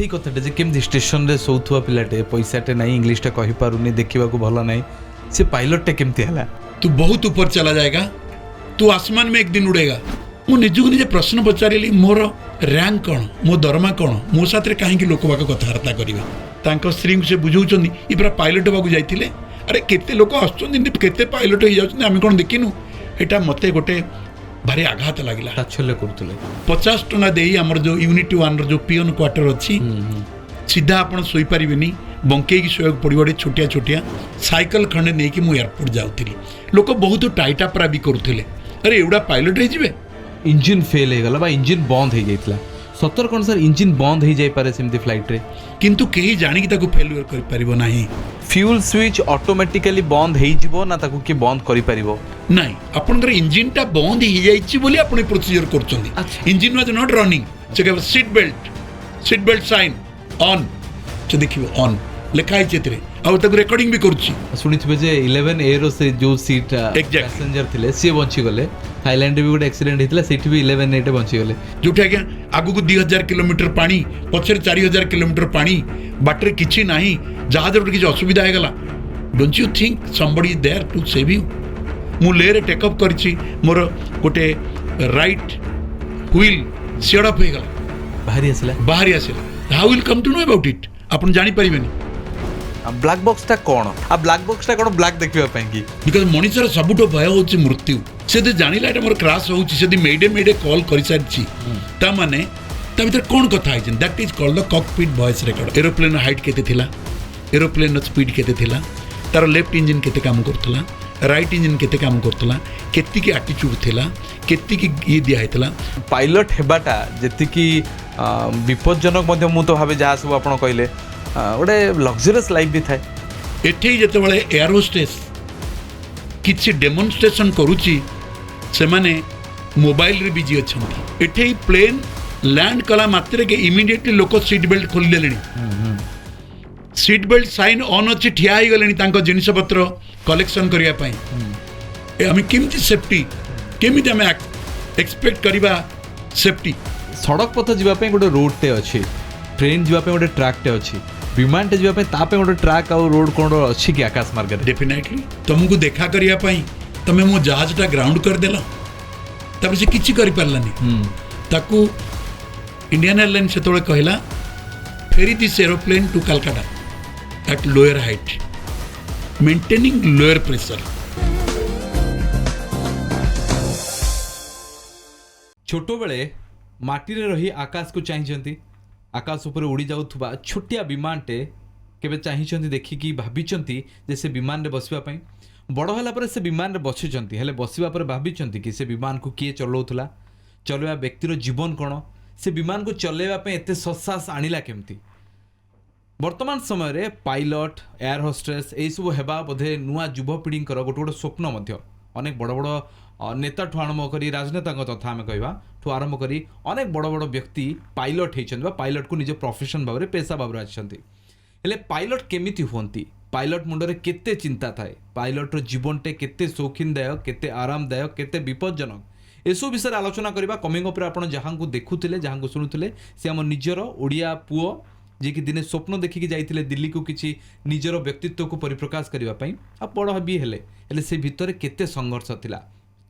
ସେଇ କଥାଟା ଯେ କେମିତି ଷ୍ଟେସନରେ ଶୋଉଥିବା ପିଲାଟେ ପଇସାଟେ ନାହିଁ ଇଂଲିଶଟା କହିପାରୁନି ଦେଖିବାକୁ ଭଲ ନାହିଁ ସେ ପାଇଲଟଟା କେମିତି ହେଲା? तू बहुत ऊपर चला जाएगा, तू आसमान में एक दिन उड़ेगा। मु निजକୁ ନିଜେ प्रश्न पचारिली मोर रैंक कौन, मो दरमा कौन, मो साथ कहीं लोक बाक कथबार्ता करेंगे। तांको स्त्री से बुझाऊँ ये पूरा पायलट होगा जाइए। अरे केते लोक आसते पायलट हो जाते आम कौन देखिनु। यहाँ मत गोटे भारी आघात लगे। 50 टंका दे आमर जो यूनिट 1 जो पियन क्वार्टर अच्छी सीधा आप शोपारे बंकई शोक पड़ो गोटे छोटिया छोटिया साइकेल खंडे नहीं कि मुझे एयरपोर्ट जाऊँगी। लोक बहुत टाइटा परा भी करुले। अरे एवढा पायलट हो इंजिन फेल हो गला इंजिन बंद हो जाता सतर कौन सर इंजिन बंद हो जाए सेमती फ्लाइट रे किंतु कहीं जानिक ताकू फेल्युअर कर परिबो नाही। फ्यूल स्विच ऑटोमेटिकली बंद हो जिवो ना ताकू के बंद करि परिबो नाही। आपनकर इंजिन टा बंद हो जाइछि बोली आपण प्रोसीजर करछोंदी। इंजिन वाज नॉट रनिंग से सीट बेल्ट साइन ऑन से देखिबो ऑन लिखा है चित्रे आउ ताकू रिकॉर्डिंग भी करछि। सुनिथिबे जे 11 एरो से जो सीट पैसेंजर थिले से बंची गले। थाईलैंड भी गोटे एक्सीडेंट होता सेठी भी 11 एटे बंची गले जोठी आज्ञा आगु को 2000 किलोमीटर पानी पछरे 4000 किलोमीटर पानी बाटरे किछि नाही जहाज रे किछि असुविधा हे गला। Don't you think somebody is there to save you. मु लेरे टेक अप करछि मोर गोटे राइट व्हील सेड अप हे गला बाहरी आसिला। How will come to know about it आपण जानि परिबेनी। ब्लैक बॉक्स टा कोन आ ब्लैक बॉक्स टा कोन ब्लैक देखिबा पई की बिकॉज़ मनुष्यर सबुठो भय होछि मृत्यु। से दे जानिला एटा मोर क्रैश होछि से दे मेडे कॉल करि सारछि ता माने ता भीतर कोन कथा आइछ that is called the cockpit voice record. Aeroplane height केते थिला, एरोप्लेन स्पीड केते थिला, तार लेफ्ट इंजन केते काम करथला, राइट इंजन केते काम करथला, केति की एटीट्यूड थिला, केति की ये दिया हेतला। पायलट हेबाटा जेति की विपज्जनक मध्ये मु तो भाबे जहा सब आपण कहले गोटे लग्जरियस लाइफ भी थाए। एठी जेतेबेले एयर होस्टेस किछि डेमोन्स्ट्रेशन करूची से माने मोबाइल रे बिजी अछंती। एठी प्लेन लैंड कला मात्रे के इमीडिएटली लोक सीट बेल्ट खोल देलेनी। सीट बेल्ट साइन ऑन अछि ठिया ही गलेनी तांको जिनिस पत्र कलेक्शन करिया पई। आमी केमती सेफ्टी केमिति आमे एक्सपेक्ट करिबा सेफ्टी। सड़क पथ जीवा पई गोटे रोड टे अछि, ट्रेन जीवा पई गोटे ट्रैक टे अछि, विमान टे जीवा पई ता पे गोटे ट्रैक आ रोड कोन अछि कि आकाश मार्ग रे। डेफिनेटली तुमको देखा करिया पई तमे मो जहाज टा ग्राउंड कर देला तब से किछि करि परलानी। ताकू इंडियन एयरलाइन से तोळे कहला ferry this aeroplane to Calcutta at lower height maintaining lower pressure. छोटो बेले माटी रे रही आकाश को चाहिछंती, आकाश ऊपर उड़ी जाउथुबा छोटिया विमानटे केबे चाहिछंती देखिकी भाबिचंती जे से विमान रे बसिबा पई। बड़ होला पर से विमान रे बसिचंती हेले बसिबा पर भाबिचंती कि से विमान को किए चलाउथला, चलेवा व्यक्तिर जीवन कोन, से विमान को चलेवा पे एते ससास आनिला केमती। वर्तमान समय रे पायलट एयर होस्टेस ए सब हेबा बोधे नुआ युवपीढ़ी गोटे गोटे स्वप्न मध्य। अनेक बड़ बड़ नेता ठू आरंभ करी राजनेता तथा आम कहवा ठू आरंभ करी अनेक बड़ बड़ व्यक्ति पायलट होइछन्ति, पायलट को निज प्रोफेशन भाव पेशा भाव आछन्ति। हेले पायलट केमिति हुअन्ति, पायलट मुंडरे केते चिंता थाए, पायलट जीवनटे केते शौखीनदायक, केते आरामदायक, केते विपज्जनक एसबू विषय आलोचना करबा। कमिंग अप रे आपण जहां को देखुथिले जहां को सुनुथिले से हम निजर ओडिया पुओ जे कि दिने स्वप्न देखिकी जाइथिले दिल्ली को किछि निजर व्यक्तित्व को परिप्रकाश करबा पई आ बड़ भी हेले से भितरे केते संघर्ष थिला,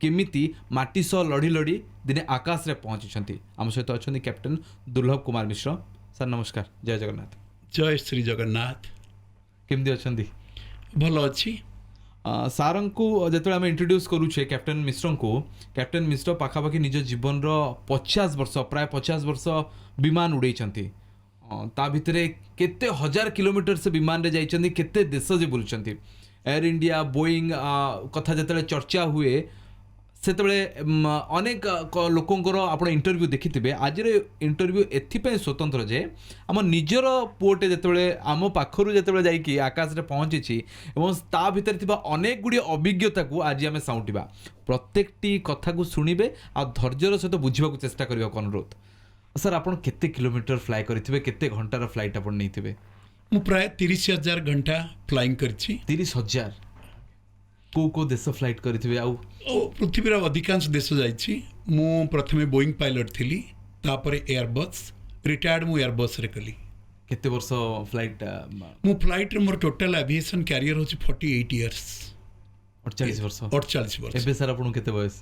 केमिति माटी सह लड़ी लड़ी दिने आकाश रे पहुंचीछंती। आम सहित अछंती कैप्टेन दुर्लभ कुमार मिश्र। सर नमस्कार, जय जगन्नाथ। जय श्री जगन्नाथ। केमदी अछंती? भलो अछि। सारंग को जेते आम इंट्रोड्यूस करूछे कैप्टेन मिश्र को, कैप्टेन मिश्र पाखापाखि निज जीवन रो 50 वर्ष प्राय 50 वर्ष विमान उड़ैछंती। ता भितरे केते हजार किलोमीटर से विमान रे जाइछंती, केते देश जे बुलछंती। एयर इंडिया बोइंग कथा जेते चर्चा हुए सेतबेले अनेक लोकंकर आपण इंटरव्यू देखिथिबे। आज इंटरव्यू एथिपे स्वतंत्र जे आम निजर पुओटे जेतेबेले आम पाखरु जेतेबेले जाइकी आकाश रे पहुंचीछि एवं ता भितर थिबा अनेक गुडी अभिज्ञता को आज आम साउंटिबा। प्रत्येकटी कथा को सुनिबे आ धैर्यर सहित बुझिबा को चेष्टा करिबा को अनुरोध। सर आपण केते किलोमीटर फ्लाय करिथिबे, केते घंटार फ्लाइट आपण नैथिबे? मु प्राय 30,000 घंटा फ्लाइंग करछि। 30,000 को देश फ्लाइट करिथिबे? आउ पृथ्वीर अधिकांश देश जाइछि। मु प्रथमे बोइंग पायलट थिली, तापरे एयरबस, रिटायर्ड मु एयरबस रे कली। केते वर्ष फ्लाइट मो फ्लाइट रे मोर टोटल एविएशन कैरियर होची 48 इयर्स 48 वर्ष 48 वर्ष एबे सर आपन केते बयस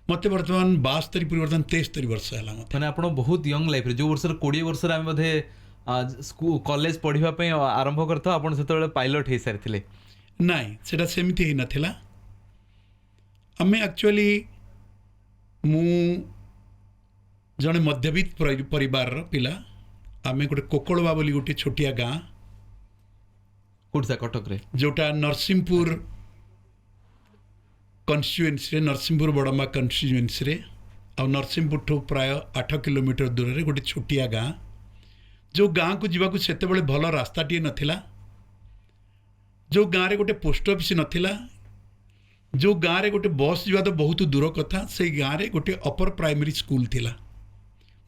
मते वर्तमान 72 परिवर्तन 63 वर्ष हला मते माने आपण बहुत यंग लाइफ रे जो वर्ष 20 वर्ष रे हम बधे स्कूल कॉलेज पढ़िबा पय आरंभ करथो आपण सेतबेले पायलट हे सारथिले नाइ सेटा सेमिति हे नथिला आमे एक्चुअली मु जने मध्यवित्त परिवार रो पिला आमे गोटे कोकळवा बोली गोटे छोटिया गाँ कोडसा कटक रे जोटा नरसिंहपुर कन्स्टिट्युएन्सी रे नरसिंहपुर बड़म्बा कन्स्टिट्युएन्सी रे आ नरसिंहपुर ठो प्राय 8 किलोमीटर दूर रे गोटे छोटिया गाँ जो गाँ को जीवाकू सेतेबेले भल रास्ताटीए नथिला जो गाँ रे गोटे पोस्ट ऑफिस नथिला जो गाँ रे गोटे बस जीवा तो बहुत दूर कथा से गाँ रे गोटे अपर प्राइमरी स्कूल थिला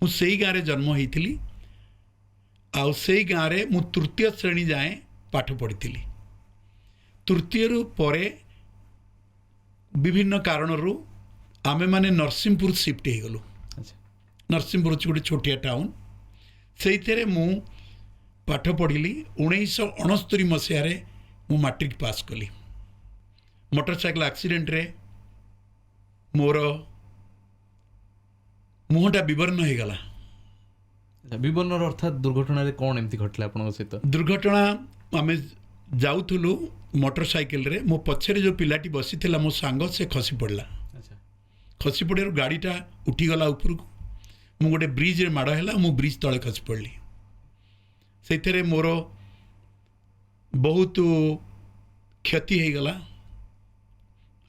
मु सेई गाँ रे जन्म होइथिली आउ सेई गाँ रे मु तृतीय श्रेणी जाए पाठ पढ़ी तृतीय रु परे विभिन्न कारणरू आमे माने नरसिंहपुर शिफ्ट हो गलु अच्छा नरसिंहपुर गोटे छोटिया टाउन से मु पाठ पढ़ी 1969 मसीह मु मैट्रिक पास कली मोटरसाइकिल एक्सीडेंट रे मोर मुहटा विवर्ण हो गला विवरण अर्थात दुर्घटना रे कोन एमती घटला आपन सहित दुर्घटना आमे जाउथुलु मोटरसाइकिल रे मो पछरे जो पिलाटी बसीथिला मो सांग से खसी पड़ला अच्छा खसी पड़े गाड़ीटा उठी गला ऊपर को मु गोटे ब्रिज रे माड़ हैला मु ब्रिज तले खसी पड़ली सेथरे मोर बहुत क्षति हो गला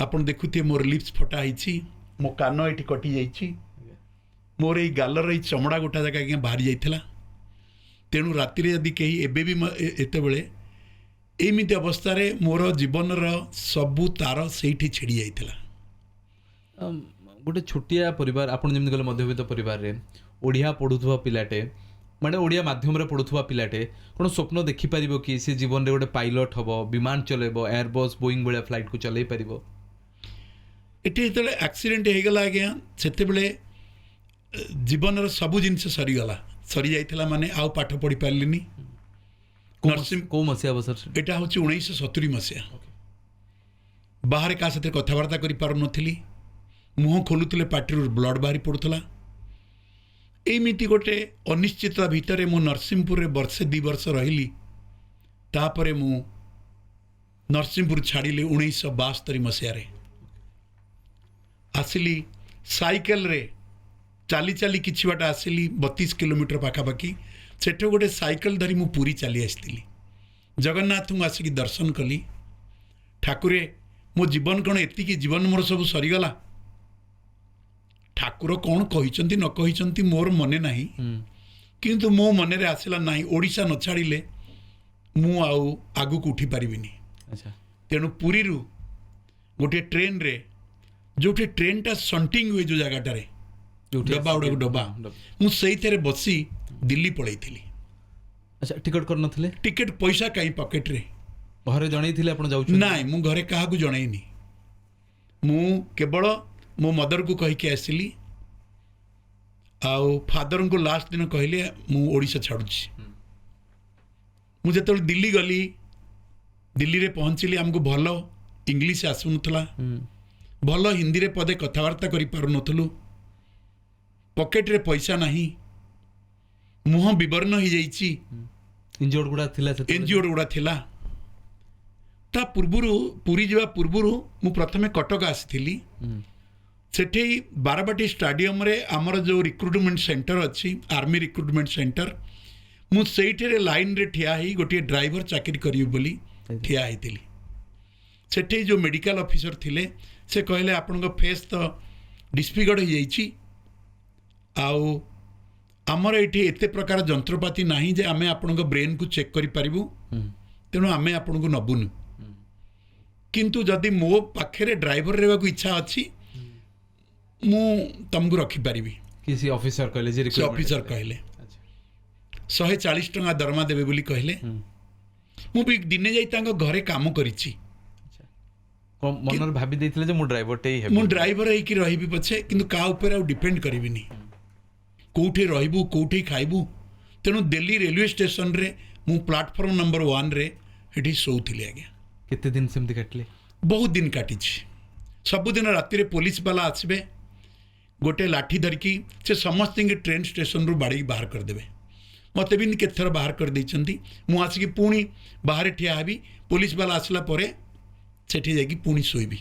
आपण देखुते मोर लिप्स फटा होइछि मो कान एठी कटि जाइछि मोर ये गालर चमड़ा गोटा जगह आज्ञा बाहरी जाइथिला तेणु राति रे यदि कहीं एबे भी एते बेले एमिति अवस्था रे मोर जीवन रो सबु तार सेठी छिड़ी जाइथिला गोटे छोटिया परिवार आपण जेमति गले मध्यवित्त परिवार रे ओडिया पढुथवा पिलाटे माने ओडिया माध्यम रे पढुथवा पिलाटे कोन स्वप्न देखि परिबो कि से जीवन रे गोटे पायलट हबो विमान चलेबो एयरबस बोइंग बळिया फ्लाइट को चलै परिबो एठी जेतले एक्सीडेंट हे गला आज्ञा सेते बेले जीवन रो सबु जिंस सरी गला सरी जाइथिला माने आउ पाठ पढ़ी पारलिनी नरसिंह को मसिया अवसर एटा होची 1970 मसिया बाहर का साथे कथावार्ता करि पार नथिली मुह खोलुतले पाटिर ब्लड बाहरी पड़ुतला एमिति गोटे अनिश्चितता भितर मु नरसिंहपुर रे वर्षे 2 वर्ष रहिली तापरे मु नरसिंहपुर छाड़िली 1972 मसिया रे आसिली साइकेल रे चाली चाली किछि बाट आसिली 32 किलोमीटर पाखापाखि सेठ गोटे साइकेल धरी मु पूरी चली आसती जगन्नाथ मु आसिक दर्शन कली ठाकुरे मो जीवन कौन एति जीवन मोर सब सरीगला ठाकुर कौन कहिचंती न कहिचंती मोर मने नाही किंतु मो मन रे आसिला नाही ओडिशा न छाड़िले मु आउ आगु को उठी परिबिनी अच्छा तेणु पुरी रु गोटे ट्रेन रे जोटे ट्रेन टा संटिंग हुए जो जगह रे डब्बा उड़ा डब्बा मुझे बसी दिल्ली पलैली अच्छा टिकट कर नथिले टिकट पैसा कहीं पॉकेट रे घरे जणै थिले आपण जाउ नाइ मु घरे काहा को जणैनी मु केवल मो मदर को कहि के आसिली आउ फादर को लास्ट दिन कहले मु ओडिशा छाडुची मु जते दिल्ली गली दिल्ली रे पहुंचली हमको भलो इंग्लिश आसुनथला भलो हिंदी रे पदे कथावार्ता करि पारु नथलु पॉकेट रे पैसा नहीं मुह विवर्ण हो जाइछि इंजोर्ड गुडा थिला से एनजीओ गुडा थिला ता पूर्वरु पुरी जीवा पूर्वरु मु प्रथमे कटक आसीथिली सेठी बारबाटी स्टेडियम रे हमर जो रिक्रुटमेंट सेंटर अछि आर्मी रिक्रुटमेंट सेंटर मु सेठी रे लाइन रे ठिया ही गोटे ड्राइवर चाकरी करियो बोली ठिया हिथिली सेठी जो मेडिकल ऑफिसर थिले से कहले आपन को फेस तो डिस्फिगर्ड हो जाइछि आउ आमर ये एते प्रकार जंत्रपाति नहीं जे आमे आपन को ब्रेन को चेक करि परिबु तेणु आमे आपन को नबुनु किंतु जदि मो पाखे ड्राइवर रेवा को इच्छा अच्छी मु तुमको रखी पारिबी किसी ऑफिसर कहले जे से ऑफिसर कहले 140 टंका दरमा देबे बोली कहले मु भी दिने जाई तांको घरे काम करिछि मनर भाबी देथिले जे मु ड्राइवर टे ही मु ड्राइवर है कि रहिबी पछे किंतु का ऊपर आ डिपेंड करिबिनी कोठे रहिबू कोठे खाइबू तेणु दिल्ली रेलवे स्टेशन रे मु प्लाटफॉर्म नंबर 1 रे एठी सोउथिली आज्ञा। केते दिन सेमती काटले? बहुत दिन काटिछि। सबुदिन राति रे पुलिस वाला आसबे गोटे लाठी धरिकी से समस्त ट्रेन स्टेशन रू बाड़ी बाहर करदेवे। मत भी केत थर बाहर कर देइछंती। मु आसिकी पुणी बाहर ठिया हेबी, पुलिस वाला आसला परे सेठी जाइकी पुणी शोइबी।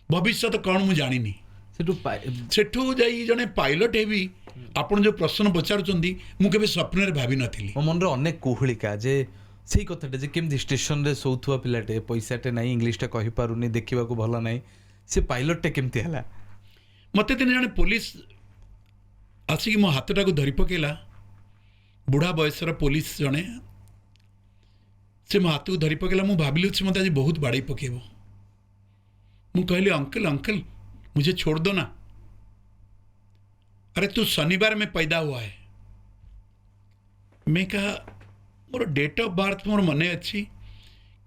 भविष्य तो कौन मु जानिनी। सेठू जाई जने पायलट हेबी आपण जो प्रश्न पचारुचंदी मु केबे स्वप्न रे भाबी नथिली। मो मन रे अनेक कोहलिका जे सेही कथाटे जे केमती स्टेशन रे सोउथुवा पिलाटे पैसाटे नाही इंग्लिशटा कहि पारुनी देखिबा को भलो नाही से पायलटटे केमती हला। मते दिन जने पुलिस आसिकी मो हाथटा को धरि पकेला। बुढ़ा बयसर पुलिस जने से मो हाथ को धरि पकेला। मु भाबिलु से मते आज बहुत बाड़ी पकेबो। मु कहली अंकल अंकल मुझे छोड़ दो ना। अरे तू शनिवार में पैदा हुआ है। मैं कहा मोर डेट ऑफ बर्थ मोर मने अच्छी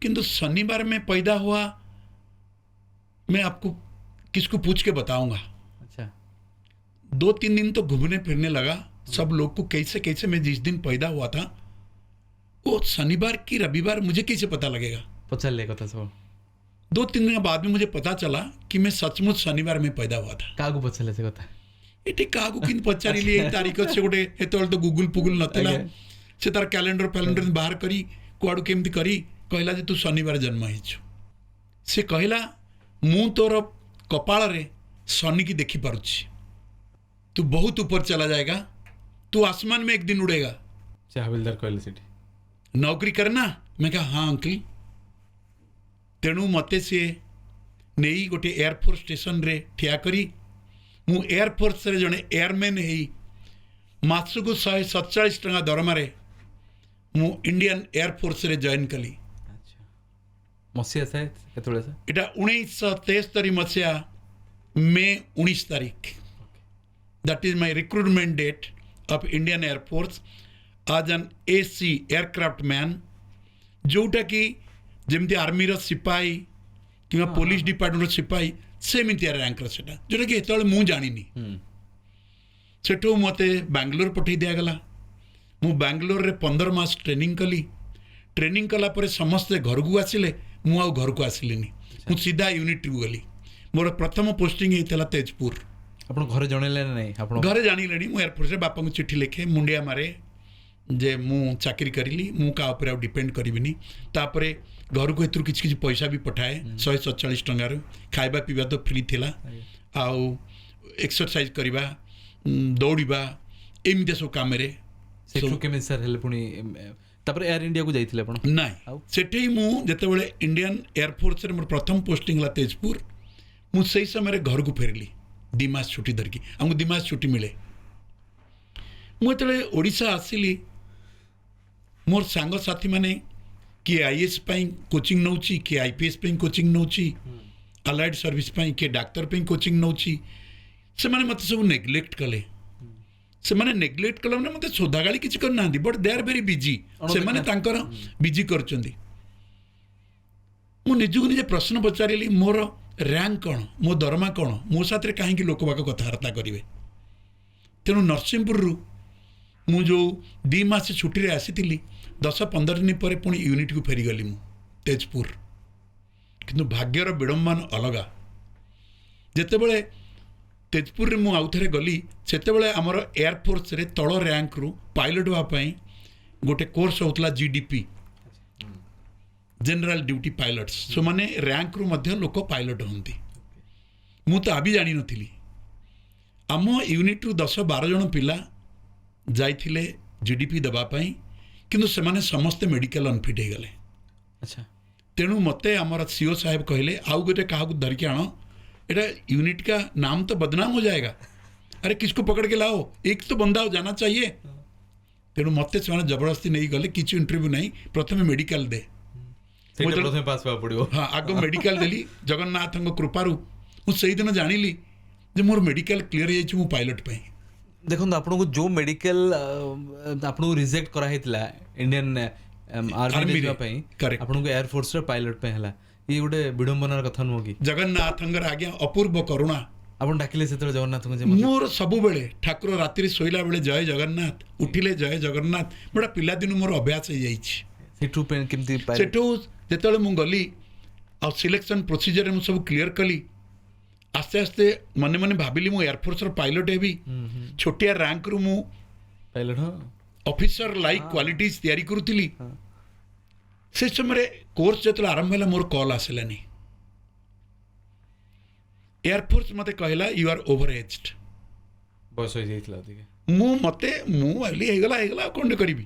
किंतु शनिवार में पैदा हुआ मैं आपको किसको पूछ के बताऊंगा। अच्छा 2-3 दिन तो घूमने फिरने लगा सब लोग को कैसे कैसे मैं जिस दिन पैदा हुआ था वो शनिवार की रविवार मुझे कैसे पता लगेगा। पचल ले कथा सब 2-3 दिन बाद में मुझे पता चला कि मैं सचमुच शनिवार में पैदा हुआ था। कागु पचले से कथा एटी कागु किन पचारिली ए तारीख से गोटे एतल तो गूगल पुगुल नतला से तार कैलेंडर फैलेंडर बाहर करी कुआडू केमती करी कहला जे तू शनिवार जन्म हिଛୁ। से कहला मु तोर कपाल रे शनि की देखी पारुछि। तू बहुत ऊपर चला जाएगा, तू आसमान में एक दिन उड़ेगा। से हविलदार कहले सेठी नौकरी करना। मैं कहा हाँ अंकल। तेणु मते से नहीं गोटे एयरफोर्स स्टेशन रे ठिया करी मु एयरफोर्स रे जने एयरमैन हेई मासकु 147 टका दरमा रे मु इंडियन एयरफोर्स रे जॉइन कली। अच्छा मसिया से केतले से एटा 1973 मसिया मे 19 तारीख। That is my recruitment date of Indian air force आज एन एसी एयरक्राफ्ट मैन जोटा कि जेमती आर्मी रो सिपाही कि पुलिस डिपार्टमेंट सिपाही सेमती रैंक सेटा जोटा कि एतले मु जानिनी। सेठू मते बैंगलोर पठे दिगला। मु बैंगलोर रे 15 मास ट्रेनिंग कली। ट्रेनिंग कला परे समस्त घर को आसिले मु आ घर को आसिलिनी। मु सीधा यूनिट को गली। मोर प्रथम पोस्टिंग हेतला तेजपुर। आपण घर जणेले नहीं आपण घरे जानी लेनी मु एयरफोर्स रे बापा को चिट्ठी लिखे मुंडिया मारे जे मु चाकरी करिली मु का ऊपर आ डिपेंड करिबिनी। तापरे घर को एतरु किछि पैसा भी पठाए 147 टंगार खाइबा पीबा तो फ्री थिला आउ एक्सरसाइज करिबा दौड़िबा एमिते सब काम रे सेठू केमे सर हेले पुनी तापर एयर इंडिया को जाइथिले आपण नाही सेठे मु जते बेले इंडियन एयरफोर्स रे मोर प्रथम पोस्टिंग ला तेजपुर मु सही समय रे घर को फेरली 2 मास छुट्टी धरकी हमको 2 मास छुट्टी मिले। मु तले ओडिशा आसिली मोर सांग साथी माने किए आईएएस पाई कोचिंग नौची किए आईपीएस पाई कोचिंग नौची अलाइड सर्विस पाई किए डाक्टर पाई कोचिंग नौची से माने मते सब नेग्लेक्ट कले। से माने नेग्लेक्ट कले माने मते सोधागाली किछि कर नांदी but they are very busy. से माने तांकर बिजी करचंदी। मु निजुग निजे प्रश्न पचारिली मोर रैंक कौन मो दरमा कौन मो साथ रे काहे कि लोक बाक कथावार्ता करिवे। तेणु नरसिंहपुर रु मु जो 2 मास छुट्टी रे आसीतिली 10-15 दिन पर पुणी यूनिट को फेरीगली मु तेजपुर। किंतु भाग्यर विडंबन अलगा जेतेबेले तेजपुर रे मु आउथरे गली सेतेबेले हमर एयरफोर्स रे तळ रैंक रु पायलट होआ पई गोटे कोर्स होतला जीडीपी जनरल ड्यूटी पायलट्स सो माने रैंक रु मध्य लोक पायलट होंती। मु तो आबी जानी नथिली। आम यूनिट रु 10-12 जन पिला जाइथिले जीडीपी दबा पई किंतु से माने समस्त मेडिकल अनफिट हो गले। अच्छा तेणु मते आमर सीओ साहेब कहले आउ गोटे क्या धरिके आण एटा यूनिट का नाम तो बदनाम हो जाएगा। अरे किसको पकड़ के लाओ एक तो बंदा जाना चाहिए। तेणु मते से जबरदस्ती नहीं गले किसी इंटरव्यू नहीं प्रथम मेडिकल दे प्रथम पास पड़ो। हाँ आग मेडिकल देली जगन्नाथ कृपारू मुझे दिन जानिली जे मोर मेडिकल क्लियर हो पायलट पे। देखो आपन को जो मेडिकल आपन को रिजेक्ट करा हेतला इंडियन आर्मी रे पई आपन को एयर फोर्स रे पायलट पे हला ये गोटे विडंबनार कथा नुह कि जगन्नाथ आज्ञा अपूर्व करुणा ଆପଣ ଡାକିଲେ ସେତେବେଳେ ଜଗନ୍ନାଥଙ୍କୁ ଯେ ମୋର ସବୁବେଳେ ଠାକୁର ରାତିରେ ଶୋଇଲା ବେଳେ ଜୟ ଜଗନ୍ନାଥ, ଉଠିଲେ ଜୟ ଜଗନ୍ନାଥ, ଗୋଟେ ପିଲାଦିନୁ ମୋର ଅଭ୍ୟାସ ହେଇଯାଇଛି। ସେଠୁ କେମିତି ସେଠୁ ଯେତେବେଳେ ମୁଁ ଗଲି ଆଉ ସିଲେକ୍ସନ୍ ପ୍ରୋସିଜରରେ ମୁଁ ସବୁ କ୍ଲିୟର କଲି, ଆସ୍ତେ ଆସ୍ତେ ମନେ ମନେ ଭାବିଲି ମୁଁ ଏୟାରଫୋର୍ସର ପାଇଲଟ ହେବି। ଛୋଟିଆ ରାଙ୍କରୁ ମୁଁ ପାଇଲଟ ଅଫିସର ଲାଇକ୍ କ୍ୱାଲିଟିଜ୍ ତିଆରି କରୁଥିଲି। ସେ ସମୟରେ କୋର୍ସ ଯେତେବେଳେ ଆରମ୍ଭ ହେଲା ମୋର କଲ୍ ଆସିଲାନି। ଏୟାରଫୋର୍ସ ମୋତେ କହିଲା ୟୁ ଆର୍ ଓଭର ଏଜ୍ଡ। ବୟସ ହେଇଯାଇଥିଲା ଅଧିକା। ମୁଁ ଭାବିଲି ହେଇଗଲା ଆଉ କ'ଣ କରିବି,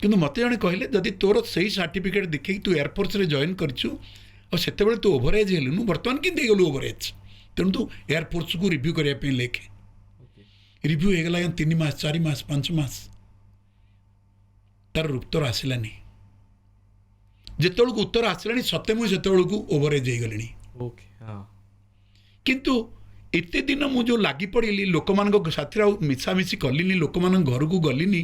କିନ୍ତୁ ମୋତେ ଜଣେ କହିଲେ ଯଦି ତୋର ସେଇ ସାର୍ଟିଫିକେଟ୍ ଦେଖେଇକି ତୁ ଏୟାରଫୋର୍ସରେ ଜଏନ୍ କରିଛୁ ଆଉ ସେତେବେଳେ ତୁ ଓଭର ଏଜ୍ ହେଲୁନୁ, ବର୍ତ୍ତମାନ କେମିତି ହେଇଗଲୁ ଓଭର ଏଜ୍, ତେଣୁ ତୁ ଏୟାରଫୋର୍ସକୁ ରିଭ୍ୟୁ କରିବା ପାଇଁ ଲେଖେ। ରିଭ୍ୟୁ ହେଇଗଲା 3 ମାସ 4 ମାସ 5 ମାସ, ତାର ଉତ୍ତର ଆସିଲାନି। ଯେତେବେଳକୁ ଉତ୍ତର ଆସିଲାଣି ସତେ ମୁଁ ସେତେବେଳକୁ ଓଭର ଏଜ୍ ହେଇଗଲିଣି। କିନ୍ତୁ ଏତେ ଦିନ ମୁଁ ଯେଉଁ ଲାଗି ପଡ଼ିଲି ଲୋକମାନଙ୍କ ସାଥିରେ ଆଉ ମିଶାମିଶି କଲିନି, ଲୋକମାନଙ୍କ ଘରକୁ ଗଲିନି,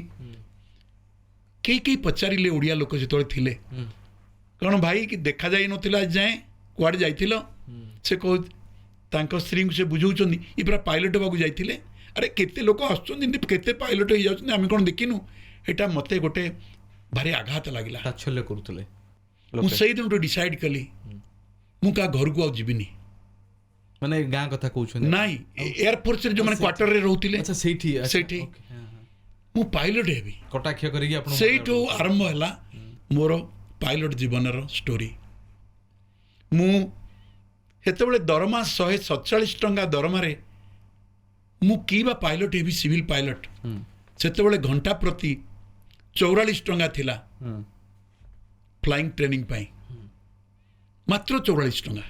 କେହି ପଚାରିଲେ ଓଡ଼ିଆ ଲୋକ ଯେତେବେଳେ ଥିଲେ କ'ଣ ଭାଇ କି ଦେଖାଯାଇନଥିଲା ଆଜି ଯାଏଁ କୁଆଡ଼େ ଯାଇଥିଲ, ସେ ତାଙ୍କ ସ୍ତ୍ରୀଙ୍କୁ ସେ ବୁଝାଉଛନ୍ତି ଏ ପୁରା ପାଇଲଟ ହେବାକୁ ଯାଇଥିଲେ, ଆରେ କେତେ ଲୋକ ଆସୁଛନ୍ତି କେତେ ପାଇଲଟ ହେଇଯାଉଛନ୍ତି ଆମେ କ'ଣ ଦେଖିନୁ। ଏଇଟା ମୋତେ ଗୋଟେ ଭାରି ଆଘାତ ଲାଗିଲା। ତାଚ୍ଛଲ୍ୟ କରୁଥିଲେ। ମୁଁ ସେଇଦିନଠୁ ଡିସାଇଡ୍ କଲି ମୁଁ କାହା ଘରକୁ ଆଉ ଯିବିନି। ମାନେ ଗାଁ କଥା କହୁଛନ୍ତି? ନାଇଁ, ଏୟାରଫୋର୍ସରେ ଯେଉଁମାନେ କ୍ୱାର୍ଟରରେ ରହୁଥିଲେ ସେଇଠି ମୁଁ ପାଇଲଟ ହେବି କଟାକ୍ଷ କରିକି ଆପଣ। ସେଇଠୁ ଆରମ୍ଭ ହେଲା ମୋର ପାଇଲଟ ଜୀବନର ଷ୍ଟୋରି। ମୁଁ ସେତେବେଳେ ଦରମା 147 ଟଙ୍କା ଦରମାରେ ମୁଁ କି ବା ପାଇଲଟ ହେବି, ସିଭିଲ ପାଇଲଟ। ସେତେବେଳେ ଘଣ୍ଟା ପ୍ରତି 44 ଟଙ୍କା ଥିଲା ଫ୍ଲାଇଂ ଟ୍ରେନିଂ ପାଇଁ, ମାତ୍ର 44 ଟଙ୍କା।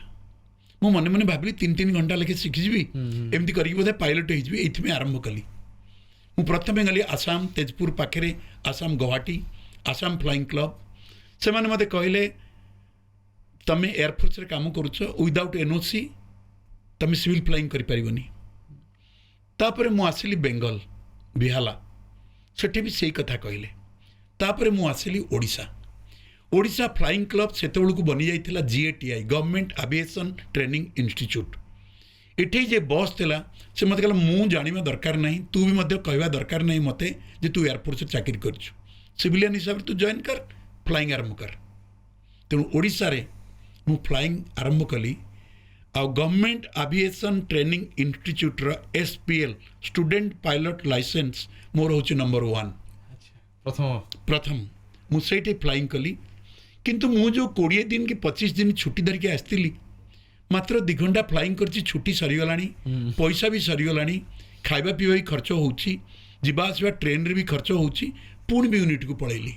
ମୁଁ ମନେ ମନେ ଭାବିଲି 3 ଘଣ୍ଟା ଲେଖେ ଶିଖିଯିବି, ଏମିତି କରିକି ବୋଧେ ପାଇଲଟ ହେଇଯିବି। ଏଇଥିପାଇଁ ଆରମ୍ଭ କଲି। ମୁଁ ପ୍ରଥମେ ଗଲି ଆସାମ ତେଜପୁର ପାଖରେ ଆସାମ ଗୌହାଟୀ ଆସାମ ଫ୍ଲାଇଂ କ୍ଲବ୍। ସେମାନେ ମୋତେ କହିଲେ ତୁମେ ଏୟାରଫୋର୍ସରେ କାମ କରୁଛ, ୱିଦାଉଟ୍ NOC ତୁମେ ସିଭିଲ୍ ଫ୍ଲାଇଂ କରିପାରିବନି। ତାପରେ ମୁଁ ଆସିଲି ବେଙ୍ଗଲ ବିहाला, ସେଠି ବି ସେଇ କଥା କହିଲେ। ତାପରେ ମୁଁ ଆସିଲି ଓଡ଼ିଶା ଫ୍ଲାଇଂ କ୍ଲବ୍ ସେତେବେଳକୁ ବନିଯାଇଥିଲା GATI, government aviation training institute. ଏଠି ଯେ ବସ୍ ଥିଲା ସେ ମୋତେ କହିଲା ମୁଁ ଜାଣିବା ଦରକାର ନାହିଁ, ତୁ ବି ମଧ୍ୟ କହିବା ଦରକାର ନାହିଁ ମୋତେ ଯେ ତୁ ଏୟାରଫୋର୍ସରେ ଚାକିରି କରିଛୁ, ସିଭିଲିଆନ୍ ହିସାବରେ ତୁ ଜଏନ୍ କର, ଫ୍ଲାଇଂ ଆରମ୍ଭ କର। ତେଣୁ ଓଡ଼ିଶାରେ ମୁଁ ଫ୍ଲାଇଂ ଆରମ୍ଭ କଲି। ଆଉ ଗଭର୍ଣ୍ଣମେଣ୍ଟ ଆଭିଏସନ୍ ଟ୍ରେନିଂ ଇନଷ୍ଟିଚ୍ୟୁଟ୍ର SPL ଷ୍ଟୁଡେଣ୍ଟ ପାଇଲଟ ଲାଇସେନ୍ସ ମୋର ହେଉଛି ନମ୍ବର 1 ପ୍ରଥମ। ମୁଁ ସେଇଠି ଫ୍ଲାଇଂ କଲି। କିନ୍ତୁ ମୁଁ ଯେଉଁ 20 ଦିନ କି 25 ଦିନ ଛୁଟି ଧରିକି ଆସିଥିଲି, ମାତ୍ର 2 ଘଣ୍ଟା ଫ୍ଲାଇଂ କରିଛି, ଛୁଟି ସରିଗଲାଣି, ପଇସା ବି ସରିଗଲାଣି, ଖାଇବା ପିଇବା ବି ଖର୍ଚ୍ଚ ହେଉଛି, ଯିବା ଆସିବା ଟ୍ରେନ୍ରେ ବି ଖର୍ଚ୍ଚ ହେଉଛି। ପୁଣି ବି ୟୁନିଟ୍କୁ ପଳେଇଲି।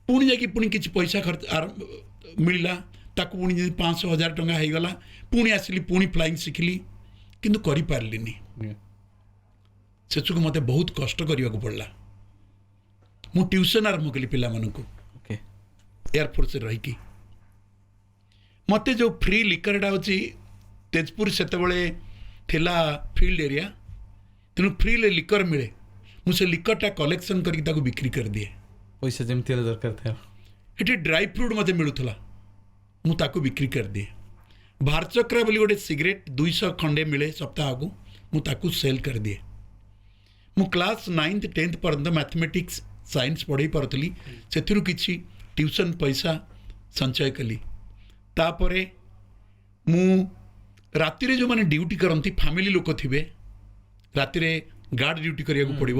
ପୁଣି ଯାଇକି ପୁଣି କିଛି ପଇସା ମିଳିଲା, ତାକୁ ପୁଣି ଯଦି 500-1000 ଟଙ୍କା ହେଇଗଲା, ପୁଣି ଆସିଲି, ପୁଣି ଫ୍ଲାଇଂ ଶିଖିଲି, କିନ୍ତୁ କରିପାରିଲିନି। ସେସବୁ ମୋତେ ବହୁତ କଷ୍ଟ କରିବାକୁ ପଡ଼ିଲା। ମୁଁ ଟ୍ୟୁସନ୍ ଆରମ୍ଭ କଲି ପିଲାମାନଙ୍କୁ ଏୟାରଫୋର୍ସରେ ରହିକି। ମୋତେ ଯେଉଁ ଫ୍ରି ଲିକରଟା ହେଉଛି, ତେଜପୁର ସେତେବେଳେ ଥିଲା ଫିଲ୍ଡ ଏରିଆ, ତେଣୁ ଫ୍ରିରେ ଲିକର ମିଳେ। ମୁଁ ସେ ଲିକରଟା କଲେକ୍ସନ୍ କରିକି ତାକୁ ବିକ୍ରି କରିଦିଏ। ପଇସା ଯେମିତି ହେଲେ ଦରକାର ଥାଏ। ଏଠି ଡ୍ରାଇ ଫ୍ରୁଟ୍ ମୋତେ ମିଳୁଥିଲା, ମୁଁ ତାକୁ ବିକ୍ରି କରିଦିଏ। ଭାରଚକ୍ରା ବୋଲି ଗୋଟେ ସିଗାରେଟ୍ 200 ଖଣ୍ଡେ ମିଳେ ସପ୍ତାହକୁ, ମୁଁ ତାକୁ ସେଲ୍ କରିଦିଏ। ମୁଁ କ୍ଲାସ୍ 9th 10th ପର୍ଯ୍ୟନ୍ତ ମ୍ୟାଥମେଟିକ୍ସ ସାଇନ୍ସ ପଢ଼େଇ ପାରୁଥିଲି, ସେଥିରୁ କିଛି ଟ୍ୟୁସନ୍ ପଇସା ସଞ୍ଚୟ କଲି। ତାପରେ ମୁଁ ରାତିରେ ଯେଉଁମାନେ ଡ୍ୟୁଟି କରନ୍ତି, ଫ୍ୟାମିଲି ଲୋକ ଥିବେ, ରାତିରେ ଗାର୍ଡ଼ ଡ୍ୟୁଟି କରିବାକୁ ପଡ଼ିବ,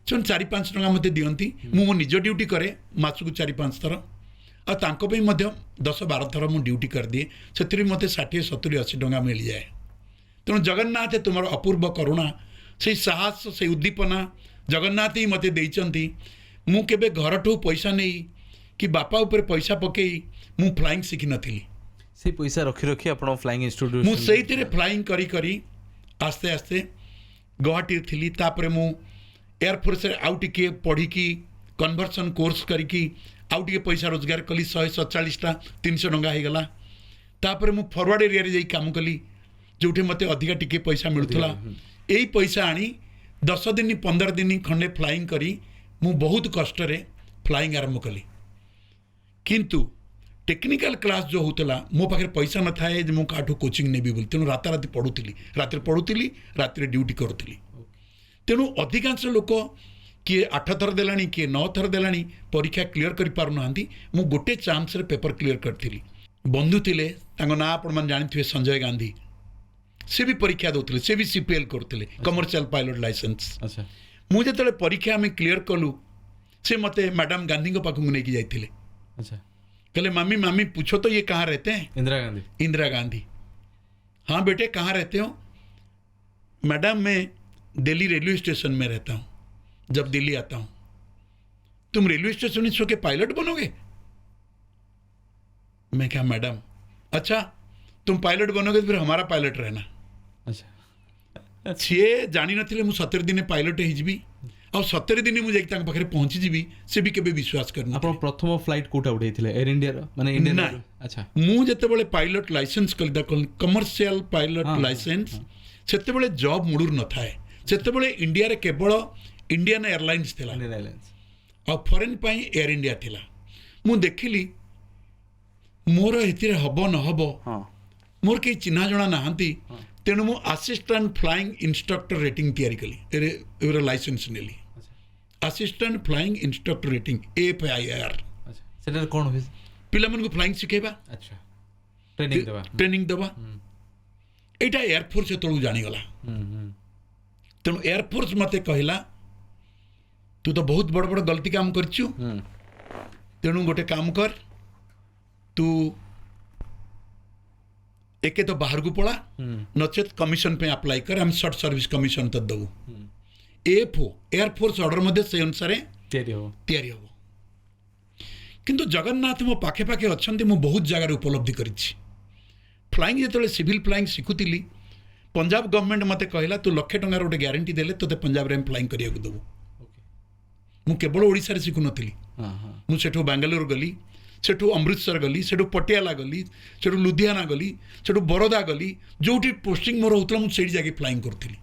ସେମାନେ 4-5 ଟଙ୍କା ମୋତେ ଦିଅନ୍ତି। ମୁଁ ମୋ ନିଜ ଡ୍ୟୁଟି କରେ ମାସକୁ 4-5 ଥର, ଆଉ ତାଙ୍କ ପାଇଁ ମଧ୍ୟ 10-12 ଥର ମୁଁ ଡ୍ୟୁଟି କରିଦିଏ। ସେଥିରେ ମୋତେ 60-70-80 ଟଙ୍କା ମିଳିଯାଏ। ତେଣୁ ଜଗନ୍ନାଥ ତୁମର ଅପୂର୍ବ କରୁଣା, ସେଇ ସାହସ, ସେଇ ଉଦ୍ଦୀପନା ଜଗନ୍ନାଥ ହିଁ ମୋତେ ଦେଇଛନ୍ତି। ମୁଁ କେବେ ଘରଠୁ ପଇସା ନେଇ କି ବାପା ଉପରେ ପଇସା ପକେଇ ମୁଁ ଫ୍ଲାଇଂ ଶିଖିନଥିଲି। ସେଇ ପଇସା ରଖି ରଖି ଆପଣ ଫ୍ଲାଇଂ ଇନଷ୍ଟିଚ୍ୟୁଟ୍, ମୁଁ ସେଇଥିରେ ଫ୍ଲାଇଂ କରି କରି ଆସ୍ତେ ଆସ୍ତେ ଗୌହାଟୀରେ ଥିଲି। ତାପରେ ମୁଁ ଏୟାରଫୋର୍ସରେ ଆଉ ଟିକିଏ ପଢ଼ିକି କନଭର୍ସନ୍ କୋର୍ସ କରିକି ଆଉ ଟିକେ ପଇସା ରୋଜଗାର କଲି। 147ଟା 300 ଟଙ୍କା ହେଇଗଲା। ତାପରେ ମୁଁ ଫରୱାର୍ଡ଼ ଏରିଆରେ ଯାଇ କାମ କଲି, ଯେଉଁଠି ମୋତେ ଅଧିକା ଟିକେ ପଇସା ମିଳୁଥିଲା। ଏଇ ପଇସା ଆଣି 10 ଦିନ 15 ଦିନ ଖଣ୍ଡେ ଫ୍ଲାଇଂ କରି ମୁଁ ବହୁତ କଷ୍ଟରେ ଫ୍ଲାଇଂ ଆରମ୍ଭ କଲି। କିନ୍ତୁ टेक्निकल क्लास जो होता मो पाखे पैसा न थाए जे मु काठू कोचिंग नेबी बोली तेणु राताराति पढ़ुली रात ड्यूटी करुली तेणु अधिकांश लोक किए 8 थर देलानी किए 9 थर देलानी परीक्षा क्लीयर कर पारुना मु गोटे चांस रे पेपर क्लीयर करथिली बंधु थिले तांको ना आपण मन जानिथिबे संजय गांधी से भी परीक्षा दउथिले से भी सीपीएल करथिले कमर्शियल पायलट लाइसेंस अच्छा मु जेतले परीक्षा में क्लीयर कलु से मते मैडम गांधी को पाखु नेकी जाइथिले अच्छा कहले मामी पूछो तो ये कहाँ रहते हैं इंदिरा गांधी हाँ बेटे कहाँ रहते हो मैडम मैं दिल्ली रेलवे स्टेशन में रहता हूँ जब दिल्ली आता हूँ तुम रेलवे स्टेशन से पायलट बनोगे मैं क्या मैडम अच्छा तुम पायलट बनोगे तो फिर हमारा पायलट रहना अच्छा सी जानी नथिले मु 70 दिन पायलट हिजबी आ 70 दिन मुझे पाखे पहुंची जीवी से भी केबे विश्वास करना आपण प्रथम फ्लाइट कोटा उठैथिले एयर इंडिया रो माने इंडियन ना अच्छा मु जेतेबेले पायलट लाइसेंस कलिदा कमर्शियल पायलट लाइसेंस सेतेबेले जॉब मुडुर न थाए सेतेबेले इंडिया रे केवल इंडियन एयरलाइंस थिला इंडियन एयरलाइंस आ फॉरेन पई एयर इंडिया थिला मु देखिली मोर हेतिरे हबो न हबो मोर के चिन्हा जणा नाहंती तेणु मु असिस्टेंट फ्लाइंग इंस्ट्रक्टर रेटिंग तैयारी कली एरे लाइसेंस नेली assistant flying instructor rating AFIR अच्छा सेटा कोन होय पिला मन को फ्लाइंग सिखेबा अच्छा ट्रेनिंग दबा एटा एयरफोर्स तळु जानी गला तेणु एयरफोर्स मते कहला तू तो बहुत बड़ बड़ गलती काम करछु तेणु गोटे काम कर तू एके तो बाहर को पड़ा नचेत कमिशन पे अप्लाई कर हम शॉर्ट सर्विस कमिशन तो दबू एफओ एयरफोर्स ऑर्डर मध्य से अनुसार तैयारी हो किंतु जगन्नाथ मो पाखे पाखे अच्छा मु बहुत जगार उपलब्धि करिछि फ्लाइंग जो सिविल फ्लाइंग शिखुली पंजाब गवर्नमेंट मते कहला तू लक्षे टंकार गोटे ग्यारंटी देले तो पंजाब रे फ्लाइंग करिया को दबू मु केवल ओडिसा रे शिखु नथिली मु सेठो बेंगलोर गली सेठू अमृतसर गली सेठू पटियाला गली सेठू लुधियाना गली सेठू बरोदा गली जोटी पोस्टिंग मोर होतला मु सेठी जाके फ्लाइंग करथिली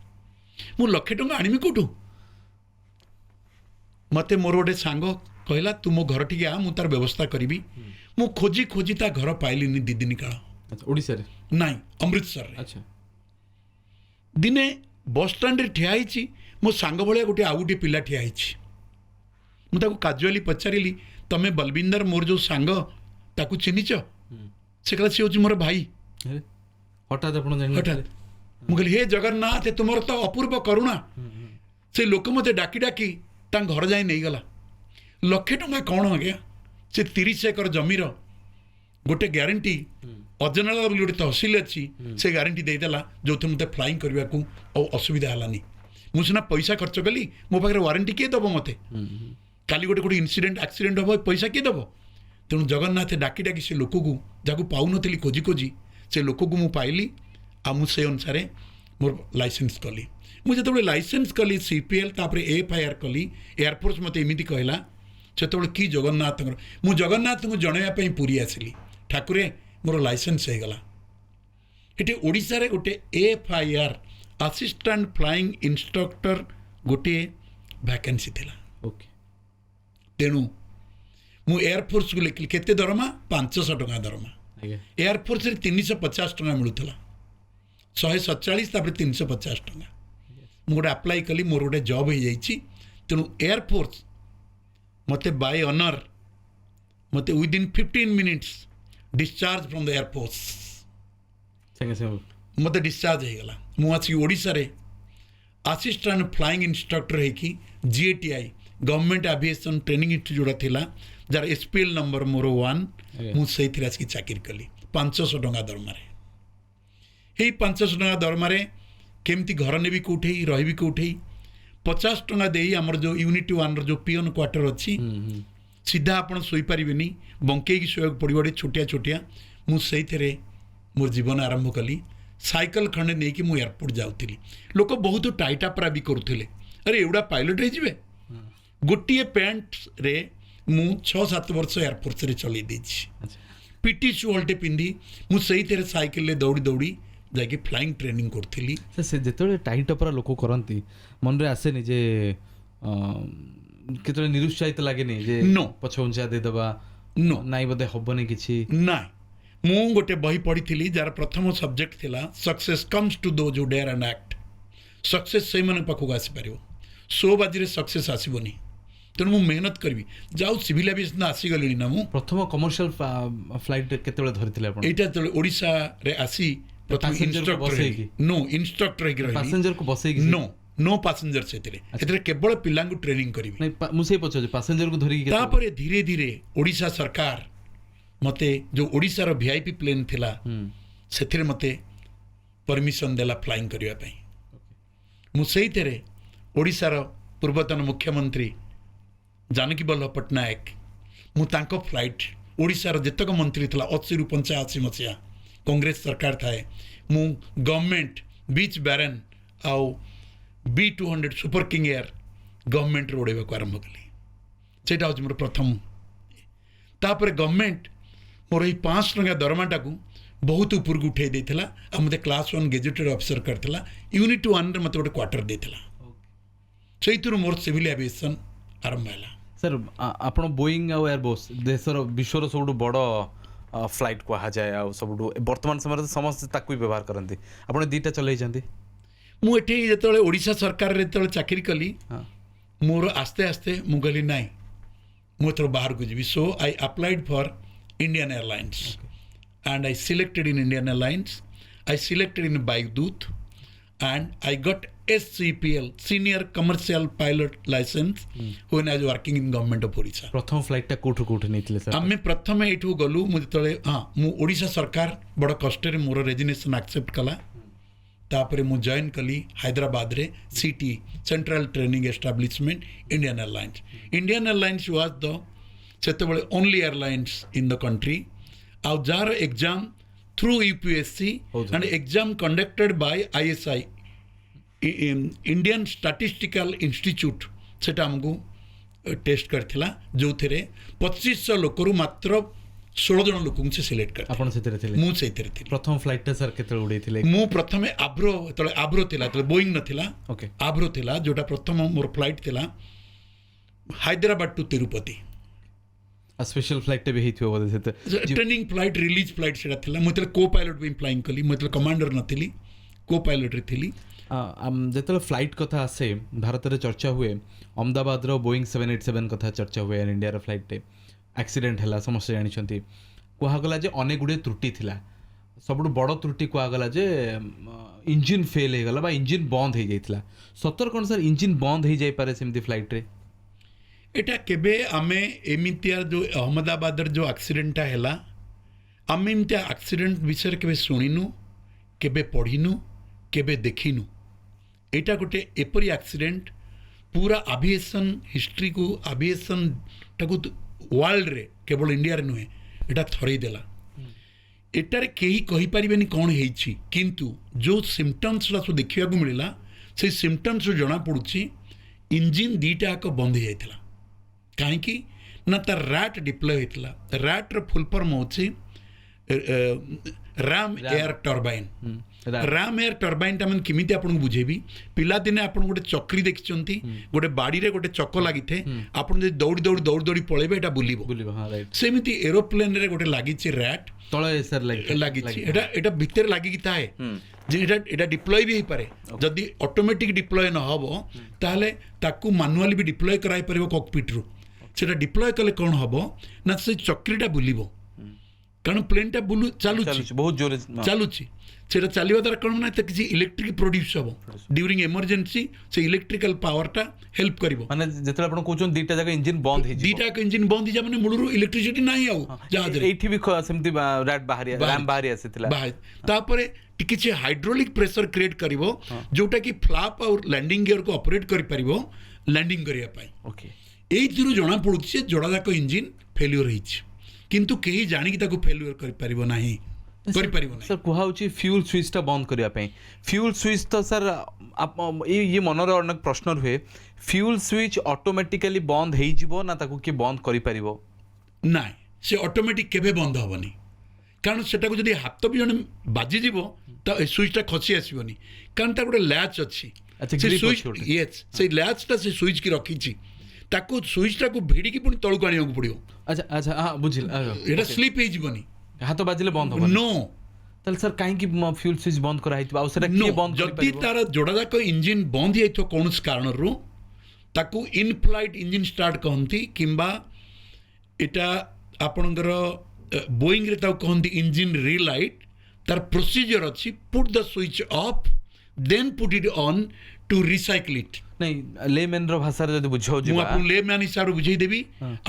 मु लक्षे टंका आनिमी कोठू मते मोर गोटे सांग कहला तू मो घर टिके आ मु तार व्यवस्था करिवि मु खोजी खोजी ता घर पाइलिनी 2 दिन काल अच्छा ओडिसा रे नाही अमृतसर रे अच्छा दिने बस स्टैंड रे ठिया हिची मो सांग भलिया गोटे आ गोटे पिला ठिया हिची मु ताको काजुअली पचारिली तमे बलविंदर मोर जो सांग ताकू चिन्हिच से कहला से होची मोर भाई हठात आपण जानि हठात मु कहली हे जगन्नाथ तुमर तो अपूर्व करुणा से लोक मते डाकी डाकी ता घर जाई नहीं गला लक्षे टंका कौन आ गया से 30 एकर जमीर गोटे ग्यारंटी अजनाला बोली गोटे तहसील अच्छी से ग्यारंटी देदेला जो मते फ्लाइंग करने को असुविधा हलानी मु सिना पैसा खर्च कली मो पाखे वारंटी किए दब मते काली गोटे गोटे इनसीडेंट एक्सीडेंट हम पैसा किए दब तेणु जगन्नाथ डाकी डाकी से लोक को जहाँ पाऊन खोजी खोजी से लोक को मु पाइली आ मु से अनुसार मोर लाइसेंस कली मुझे जो लाइसेंस कली CPL तापर AFIR कली एयरफोर्स मते एमिति कहला से कि जगन्नाथ मु जगन्नाथ को जनवाई पूरी आसली ठाकुरे मोर लाइसेंस हो गला ये ओडिशा रे गोटे AFIR असिस्टेंट फ्लाइंग इंस्ट्रक्टर गोटे वैकेंसी थिला ओके तेणु मु एयरफोर्स को लिखली केते दरमा 500 टका दरमा एयरफोर्स रे 350 टका मिलुथला 147 तापर 350 टका मु गोटे अप्लाई कली मोर गोटे जॉब हो जाइछि तेणु एयरफोर्स मते बाय ऑनर मते with in 15 minutes discharge from the air force मते डिस्चार्ज हो गला मु आसी ओडिसा रे असिस्टेंट फ्लाइंग इंस्ट्रक्टर है कि GATI government aviation training institute थिला जार SPL नंबर मोर 1 मु से आसिक चाकरी कली 500 टका दरमा हे 500 टका दरमा केमती घर नेबी कोठे रही कोठे 50 टका दे आमर जो यूनिट 1 जो पियन क्वार्टर अच्छी सीधा आपन सोई परिबेनी बंके की सोय पड़ो छोटिया छोटिया मु से मोर जीवन आरंभ कली साइकिल खंडे नहीं कि मु एयरपोर्ट जाऊली लोक बहुत टाइटापरा भी करुले अरे एवडा पायलट हो गोटे पैंट रे मु 6-7 वर्ष एयरपोर्ट रे चलई देछि पीटी शू हल्टे पिंधि मु सही साइकिल ले दौड़ी दौड़ी जाके फ्लाइंग ट्रेनिंग करथिली से जेतले टाइटापरा लोक करंती मन रे आसे नि जे केतले निरुत्साहित लागे नि जे नो पछ उंचा दे दबा नो ନାଇଁ ବୋଧେ ହବନି କିଛି ना ମୁଁ ଗୋଟେ ବହି ପଢ଼ିଥିଲି ଯାହାର ପ୍ରଥମ ସବଜେକ୍ଟ ଥିଲା success comes to those who dare and act success ସେଇମାନଙ୍କ ପାଖକୁ ଆସିପାରିବ ସୋ ବାଜିରେ ସକ୍ସେସ୍ ଆସିବନି ତେଣୁ ମୁଁ ମେହନତ କରିବି ଯାଉ ସିଭିଲ୍ ଆଭିଏସନ୍ ଆସିଗଲିଣି ନା ମୁଁ ପ୍ରଥମ କମର୍ସିଆଲ ଫ୍ଲାଇଟ୍ କେତେବେଳେ ଧରିଥିଲେ ଆପଣ ଏଇଟା ଯେତେବେଳେ ଓଡ଼ିଶାରେ ଆସି ପ୍ରଥମେ Passenger କୁ ଇନଷ୍ଟ୍ରକ୍ଟର ବସେଇକି? नो ଇନଷ୍ଟ୍ରକ୍ଟର ହେଇକି ରହିଲି ପାସେଞ୍ଜରକୁ ବସେଇକି नो नो ପାସେଞ୍ଜର ସେଥିରେ କେବଳ ପିଲାଙ୍କୁ ଟ୍ରେନିଂ କରିବି ନାଇଁ ମୁଁ ସେଇ ପଚାରୁଛି ପାସେଞ୍ଜରକୁ ଧରିକି କେତେବେଳେ? ତାପରେ ଧୀରେ ଧୀରେ ଓଡ଼ିଶା ସରକାର ମୋତେ ଯେଉଁ ଓଡ଼ିଶାର ଭିଆଇପି ପ୍ଲେନ୍ ଥିଲା ସେଥିରେ ମୋତେ ପରମିଶନ୍ ଦେଲା ଫ୍ଲାଇଂ କରିବା ପାଇଁ ମୁଁ ସେଇଥିରେ ଓଡ଼ିଶାର ପୂର୍ବତନ ମୁଖ୍ୟମନ୍ତ୍ରୀ ଜାନକୀ ବଲ୍ଲଭ ପଟ୍ଟନାୟକ ମୁଁ ତାଙ୍କ ଫ୍ଲାଇଟ୍ ଓଡ଼ିଶାର ଯେତେକ ମନ୍ତ୍ରୀ ଥିଲା 80ରୁ 85 ମସିହା କଂଗ୍ରେସ ସରକାର ଥାଏ ମୁଁ ଗଭର୍ଣ୍ଣମେଣ୍ଟ ବିଚ୍ ବ୍ୟାରେନ୍ ଆଉ B200 ସୁପର କିଙ୍ଗ ଏୟାର ଗଭର୍ଣ୍ଣମେଣ୍ଟରେ ଉଡ଼େଇବାକୁ ଆରମ୍ଭ କଲି ସେଇଟା ହେଉଛି ମୋର ପ୍ରଥମ ତାପରେ ଗଭର୍ଣ୍ଣମେଣ୍ଟ ମୋର ଏଇ 500 ଟଙ୍କା ଦରମାଟାକୁ ବହୁତ ଉପରକୁ ଉଠାଇ ଦେଇଥିଲା ଆଉ ମୋତେ କ୍ଲାସ୍ 1 ଗେଜେଟେଡ୍ ଅଫିସର କରିଥିଲା ୟୁନିଟ୍ 1ରେ ମୋତେ ଗୋଟେ କ୍ୱାର୍ଟର ଦେଇଥିଲା ସେଇଥିରୁ ମୋର ସିଭିଲ୍ ଆଭିଏସନ୍ ଆରମ୍ଭ ହେଲା ସାର୍ ଆପଣ ବୋଇଂ ଆଉ ଏୟାରବସ୍ ଦେଶର ବିଶ୍ୱର ସବୁଠୁ ବଡ଼ ଫ୍ଲାଇଟ୍ କୁହାଯାଏ ଆଉ ସବୁଠୁ ବର୍ତ୍ତମାନ ସମୟରେ ତ ସମସ୍ତେ ତାକୁ ହିଁ ବ୍ୟବହାର କରନ୍ତି ଆପଣ ଦୁଇଟା ଚଲେଇଛନ୍ତି ମୁଁ ଏଠି ଯେତେବେଳେ ଓଡ଼ିଶା ସରକାରରେ ଯେତେବେଳେ ଚାକିରି କଲି ମୋର ଆସ୍ତେ ଆସ୍ତେ ମୁଁ କହିଲି ନାଇଁ ମୁଁ ଏଥର ବାହାରକୁ ଯିବି so I applied for Indian airlines and I selected in Indian Airlines. I selected in Baigdut and I got SCPL, Senior Commercial Pilot License, when I was working in Government of Odisha. ପ୍ରଥମ ଫ୍ଲାଇଟ୍ଟା କୋଉଠୁ ନେଇଥିଲେ sir ଆମେ ପ୍ରଥମେ ଏଇଠୁ ଗଲୁ ମୁଁ ଯେତେବେଳେ ମୁଁ ଓଡ଼ିଶା ସରକାର ବଡ଼ କଷ୍ଟରେ ମୋର ରେଜିଗ୍ନେସନ୍ ଆକ୍ସେପ୍ଟ କଲା ତାପରେ ମୁଁ ଜଏନ୍ କଲି ହାଇଦ୍ରାବାଦରେ city central training establishment Indian Airlines Indian Airlines was the ସେତେବେଳେ only airlines in the country ଆଉ ଯାହାର exam through UPSC and exam conducted by ISI Indian Statistical Institute ସେଟା ଆମକୁ ଟେଷ୍ଟ କରିଥିଲା ଯେଉଁଥିରେ 2500 ଲୋକରୁ ମାତ୍ର 16 ଜଣ ଲୋକଙ୍କୁ ସେ ସିଲେକ୍ଟ କରିଥିଲା ଆପଣ ସେଥିରେ ଥିଲେ ମୁଁ ସେଇଥିରେ ଥିଲି ପ୍ରଥମ ଫ୍ଲାଇଟ୍ଟା ସାର୍ କେତେବେଳେ ଉଡ଼େଇଥିଲେ ମୁଁ ପ୍ରଥମେ ଆବ୍ରୋ ଯେତେବେଳେ ଆବ୍ରୋ ଥିଲା ଯେତେବେଳେ ବୋଇଂ ନଥିଲା ଓକେ ଆବ୍ରୋ ଥିଲା ଯେଉଁଟା ପ୍ରଥମ ମୋର ଫ୍ଲାଇଟ୍ ଥିଲା ହାଇଦ୍ରାବାଦ ଟୁ ତିରୁପତି ସ୍ପେଶାଲ ଫ୍ଲାଇଟ୍ଟା ବି ହେଇଥିବ ବୋଧେ ସେତେ ଟ୍ରେନିଂ ଫ୍ଲାଇଟ୍ ରିଲିଜ୍ ଫ୍ଲାଇଟ୍ ସେଇଟା ଥିଲା ମୁଁ ଯେତେବେଳେ କୋ ପାଇଲଟ୍ ପାଇଁ ଫ୍ଲାଇଂ କଲି ମୁଁ ଯେତେବେଳେ କମାଣ୍ଡର ନଥିଲି କୋ ପାଇଲଟ୍ରେ ଥିଲି ଯେତେବେଳେ ଫ୍ଲାଇଟ୍ କଥା ଆସେ ଭାରତରେ ଚର୍ଚ୍ଚା ହୁଏ ଅହମ୍ମଦାବାଦର ବୋଇଂ 787 କଥା ଚର୍ଚ୍ଚା ହୁଏ ଏୟାର ଇଣ୍ଡିଆର ଫ୍ଲାଇଟ୍ଟେ ଆକ୍ସିଡେଣ୍ଟ ହେଲା ସମସ୍ତେ ଜାଣିଛନ୍ତି କୁହାଗଲା ଯେ ଅନେକ ଗୁଡ଼ିଏ ତ୍ରୁଟି ଥିଲା ସବୁଠୁ ବଡ଼ ତ୍ରୁଟି କୁହାଗଲା ଯେ ଇଞ୍ଜିନ୍ ଫେଲ୍ ହେଇଗଲା ବା ଇଞ୍ଜିନ୍ ବନ୍ଦ ହେଇଯାଇଥିଲା ସତର କ'ଣ ସାର୍ ଇଞ୍ଜିନ୍ ବନ୍ଦ ହେଇଯାଇପାରେ ସେମିତି ଫ୍ଲାଇଟ୍ରେ ଏଇଟା କେବେ ଆମେ ଏମିତିଆ ଯେଉଁ ଅହମ୍ମଦାବାଦର ଯେଉଁ ଆକ୍ସିଡେଣ୍ଟଟା ହେଲା ଆମେ ଏମିତିଆ ଆକ୍ସିଡେଣ୍ଟ ବିଷୟରେ କେବେ ଶୁଣିନୁ କେବେ ପଢ଼ିନୁ କେବେ ଦେଖିନୁ ଏଇଟା ଗୋଟେ ଏପରି ଆକ୍ସିଡେଣ୍ଟ ପୁରା ଆଭିଏସନ୍ ହିଷ୍ଟ୍ରିକୁ ଆଭିଏସନ୍ଟାକୁ ୱାର୍ଲଡରେ କେବଳ ଇଣ୍ଡିଆରେ ନୁହେଁ ଏଇଟା ଥରେଇ ଦେଲା ଏଟାରେ କେହି କହିପାରିବେନି କ'ଣ ହେଇଛି କିନ୍ତୁ ଯେଉଁ ସିମ୍ପଟମ୍ସଟା ସବୁ ଦେଖିବାକୁ ମିଳିଲା ସେଇ ସିମ୍ପଟମ୍ସରୁ ଜଣାପଡ଼ୁଛି ଇଞ୍ଜିନ୍ ଦୁଇଟା ଯାକ ବନ୍ଦ ହେଇଯାଇଥିଲା କାହିଁକି ନା ତା ରାଟ୍ ଡିପ୍ଲୟ ହେଇଥିଲା ରାଟ୍ର ଫୁଲ୍ ଫର୍ମ ହେଉଛି ram air turbine ram air ଟର୍ବାଇନ୍ଟା ମାନେ କେମିତି ଆପଣଙ୍କୁ ବୁଝେଇବି ପିଲାଦିନେ ଆପଣ ଗୋଟେ ଚକ୍ରି ଦେଖିଛନ୍ତି ଗୋଟେ ବାଡ଼ିରେ ଗୋଟେ ଚକ ଲାଗିଥାଏ ଆପଣ ଯଦି ଦୌଡ଼ି ଦୌଡ଼ି ଦୌଡ଼ି ଦୌଡ଼ି ପଳେଇବେ ଏଇଟା ବୁଲିବ ସେମିତି ଏରୋପ୍ଲେନ୍ରେ ଗୋଟେ ଲାଗିଛି ରାଟ୍ ତଳେ ସାର୍ ଲାଗିଛି ଏଇଟା ଭିତରେ ଲାଗିକି ଥାଏ ଯେ ଏଇଟା ଡିପ୍ଲୟ ବି ହେଇପାରେ ଯଦି ଅଟୋମେଟିକ୍ ଡିପ୍ଲୟ ନ ହେବ ତାହେଲେ ତାକୁ ମାନୁଆଲି ବି ଡିପ୍ଲୟ କରାଇପାରିବ କକ୍ପିଟ୍ରୁ ସେଟା ଡିପ୍ଲୟ କଲେ କ'ଣ ହେବ ନା ସେ ଚକ୍ରିଟା ବୁଲିବ କାରଣ ପ୍ଲେନ୍ଟା ଚାଲୁଛି ବହୁତ ଜୋରେ ଚାଲୁଛି সেটা চালিবা দ্বারা কোন না কিছু ইলেকট্রিক প্রোডিউস হব ডিউরিং এমর্জেন্সি সে ইলেকট্রিক্যাল পাওয়ারটা হেল্প করিব মানে যেতলে আপন কোচন দুইটা জায়গা ইঞ্জিন বন্ধ হই দুইটা জায়গা ইঞ্জিন বন্ধ হই যা মানে মূলরু ইলেকট্রিসিটি নাই আউ জাহাজে এইঠি বি সেমতি রাট বাহারিয়া রাম বাহারিয়া আসিতলা তারপরে কিছু হাইড্রোলিক প্রেসার ক্রিয়েট করিব যেটা কি ফ্লাপ আর ল্যান্ডিং গিয়ার কো অপারেট করি পারিব ল্যান্ডিং করিয়া পাই ওকে এইଥିରୁ ଜଣା ପଡୁଛି ଯେ ଯୋଡ଼ାଯାକ ଇଞ୍ଜିନ୍ ଫେଲ୍ୟୁର ହେଇଛି କିନ୍ତୁ କେହି ଜାଣିକି ତାକୁ ଫେଲ୍ୟୁର କରିପାରିବ ନାହିଁ କରିପାରିବ ନାହିଁ ସାର୍ କୁହାଉଛି ଫ୍ୟୁଲ୍ ସୁଇଚ୍ଟା ବନ୍ଦ କରିବା ପାଇଁ ଫ୍ୟୁଲ୍ ସୁଇଚ୍ ତ ସାର୍ ଇଏ ମନରେ ଅନେକ ପ୍ରଶ୍ନ ରୁହେ ଫ୍ୟୁଲ୍ ସୁଇଚ୍ ଅଟୋମେଟିକାଲି ବନ୍ଦ ହେଇଯିବ ନା ତାକୁ କିଏ ବନ୍ଦ କରିପାରିବ ନାଇଁ ସେ ଅଟୋମେଟିକ୍ କେବେ ବନ୍ଦ ହେବନି କାରଣ ସେଟାକୁ ଯଦି ହାତ ବି ଜଣେ ବାଜିଯିବ ତ ଏ ସୁଇଚ୍ଟା ଖସି ଆସିବନି କାରଣ ତାର ଗୋଟେ ଲ୍ୟାଚ୍ ଅଛି ସେ ସୁଇଚ୍ ୟେସ୍ ସେଇ ଲ୍ୟାଚ୍ଟା ସେ ସୁଇଚ୍କି ରଖିଛି ତାକୁ ସୁଇଚଟାକୁ ଭିଡ଼ିକି ପୁଣି ତଳକୁ ଆଣିବାକୁ ପଡ଼ିବ ଆଚ୍ଛା ଆଚ୍ଛା ହଁ ବୁଝିଲି ଏଇଟା ସ୍ଲିପ୍ ହେଇଯିବନି ହାତ ବାଜିଲେ ବନ୍ଦ ହବ ନୋ ତାହେଲେ ସାର୍ କାହିଁକି ଫ୍ୟୁଲ୍ ସୁଇଚ୍ ବନ୍ଦ କରାହେଇଥିବ ଆଉ ସେଟା କିଏ ବନ୍ଦ ଯଦି କରିପାରିବ ତାର ଯୋଡ଼ାଯାକ ଇଞ୍ଜିନ୍ ବନ୍ଦ ହେଇଯାଇଥିବ କୌଣସି କାରଣରୁ ତାକୁ ଇନ୍ ଫ୍ଲାଇଟ୍ ଇଞ୍ଜିନ୍ ଷ୍ଟାର୍ଟ କହନ୍ତି କିମ୍ବା ଏଟା ଆପଣଙ୍କର ବୋଇଂରେ ତାକୁ କହନ୍ତି ଇଞ୍ଜିନ୍ ରିଲାଇଟ୍ ତାର ପ୍ରୋସିଜିଅର ଅଛି put the switch off then put it on to recycle it ନାଇଁ ଲେମ୍ୟାନ୍ ର ଭାଷାରେ ଯଦି ବୁଝାଉ ମୁଁ ଯିବା ଆପଣଙ୍କୁ ଲେମ୍ୟାନ୍ ହିସାବରେ ବୁଝେଇଦେବି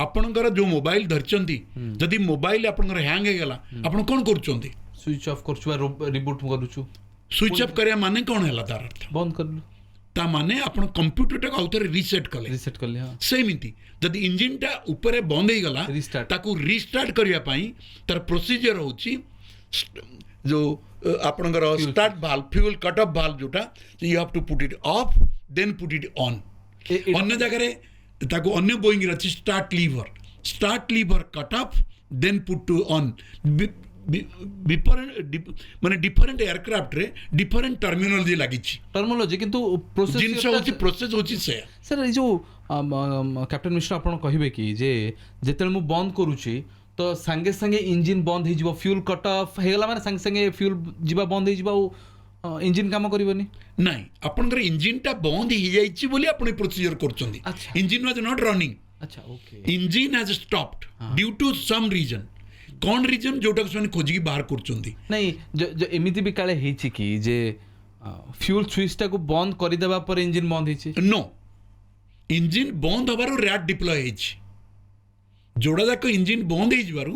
ଆପଣଙ୍କର ଯୋଉ ମୋବାଇଲ ଧରିଛନ୍ତି ଯଦି ମୋବାଇଲ ଆପଣଙ୍କର ହ୍ୟାଙ୍ଗ ହେଇଗଲା ଆପଣ କ'ଣ କରୁଛନ୍ତି ସୁଇଚ୍ ଅଫ୍ କରୁଛୁ ବା ରିବୁଟ୍ କରୁଛୁ ସୁଇଚ୍ ଅଫ୍ କରିବା ମାନେ କ'ଣ ହେଲା ତାର ଅର୍ଥ ବନ୍ଦ କରିଲୁ ତା ମାନେ ଆପଣ କମ୍ପ୍ୟୁଟରଟାକୁ ଆଉ ଥରେ ରିସେଟ୍ କଲେ ରିସେଟ୍ କଲି ହଁ ସେମିତି ଯଦି ଇଞ୍ଜିନଟା ଉପରେ ବନ୍ଦ ହେଇଗଲା Restart. ତାକୁ ରିଷ୍ଟାର୍ଟ କରିବା ପାଇଁ ତାର ପ୍ରୋସିଜିଅର ହେଉଛି ଯୋଉ ଆପଣଙ୍କର start valve fuel cut off valve ଯୋଉଟା you have to put it off then put it on ଅନ୍ୟ ଜାଗାରେ ତାକୁ ଅନ୍ୟ ବୋଇଂରେ ଅଛି start lever cut off then put to on ମାନେ ଡିଫରେଣ୍ଟ ଏୟାରକ୍ରାଫ୍ଟରେ ଡିଫରେଣ୍ଟ ଟର୍ମିନୋଲୋଜି ଲାଗିଛି ଟର୍ମିନୋଲୋଜି କିନ୍ତୁ ଜିନିଷ ହେଉଛି ପ୍ରୋସେସ୍ ହେଉଛି ସେୟା ସାର୍ ଏଇ ଯୋଉ କ୍ୟାପ୍ଟେନ୍ ମିଶ୍ର ଆପଣ କହିବେ କି ଯେ ଯେତେବେଳେ ମୁଁ ବନ୍ଦ କରୁଛି ତ ସାଙ୍ଗେ ସାଙ୍ଗେ ଇଞ୍ଜିନ୍ ବନ୍ଦ ହେଇଯିବ ଫ୍ୟୁଲ୍ କଟ୍ ଅଫ୍ ହେଇଗଲା ମାନେ ସାଙ୍ଗେ ସାଙ୍ଗେ ଫ୍ୟୁଲ୍ ଯିବା ବନ୍ଦ ହେଇଯିବ ଆଉ ଇଞ୍ଜିନ୍ କାମ କରିବନି ନାଇଁ ଆପଣଙ୍କର ଇଞ୍ଜିନଟା ବନ୍ଦ ହେଇଯାଇଛି ବୋଲି ଆପଣ ଏ ପ୍ରୋସିଜିଅର କରୁଛନ୍ତି ଆଚ୍ଛା। ଇଞ୍ଜିନ ୱାଜ୍ ନଟ୍ ରନିଂ ଆଚ୍ଛା okay engine has stopped due to some reason କ'ଣ ରିଜନ୍ ଯୋଉଟାକୁ ସେମାନେ ଖୋଜିକି ବାହାର କରୁଛନ୍ତି ନାଇଁ ଏମିତି ବି କାଳେ ହେଇଛି କି ଯେ ଫ୍ୟୁଲ୍ ସୁଇଚ୍ଟାକୁ ବନ୍ଦ କରିଦେବା ପରେ ଇଞ୍ଜିନ୍ ବନ୍ଦ ହେଇଛି ନୋ ଇଞ୍ଜିନ ବନ୍ଦ ହେବାରୁ ର୍ୟାଟ୍ ଡିପ୍ଲୟ ହେଇଛି ଯୋଡ଼ାଯାକ ଇଞ୍ଜିନ ବନ୍ଦ ହେଇଯିବାରୁ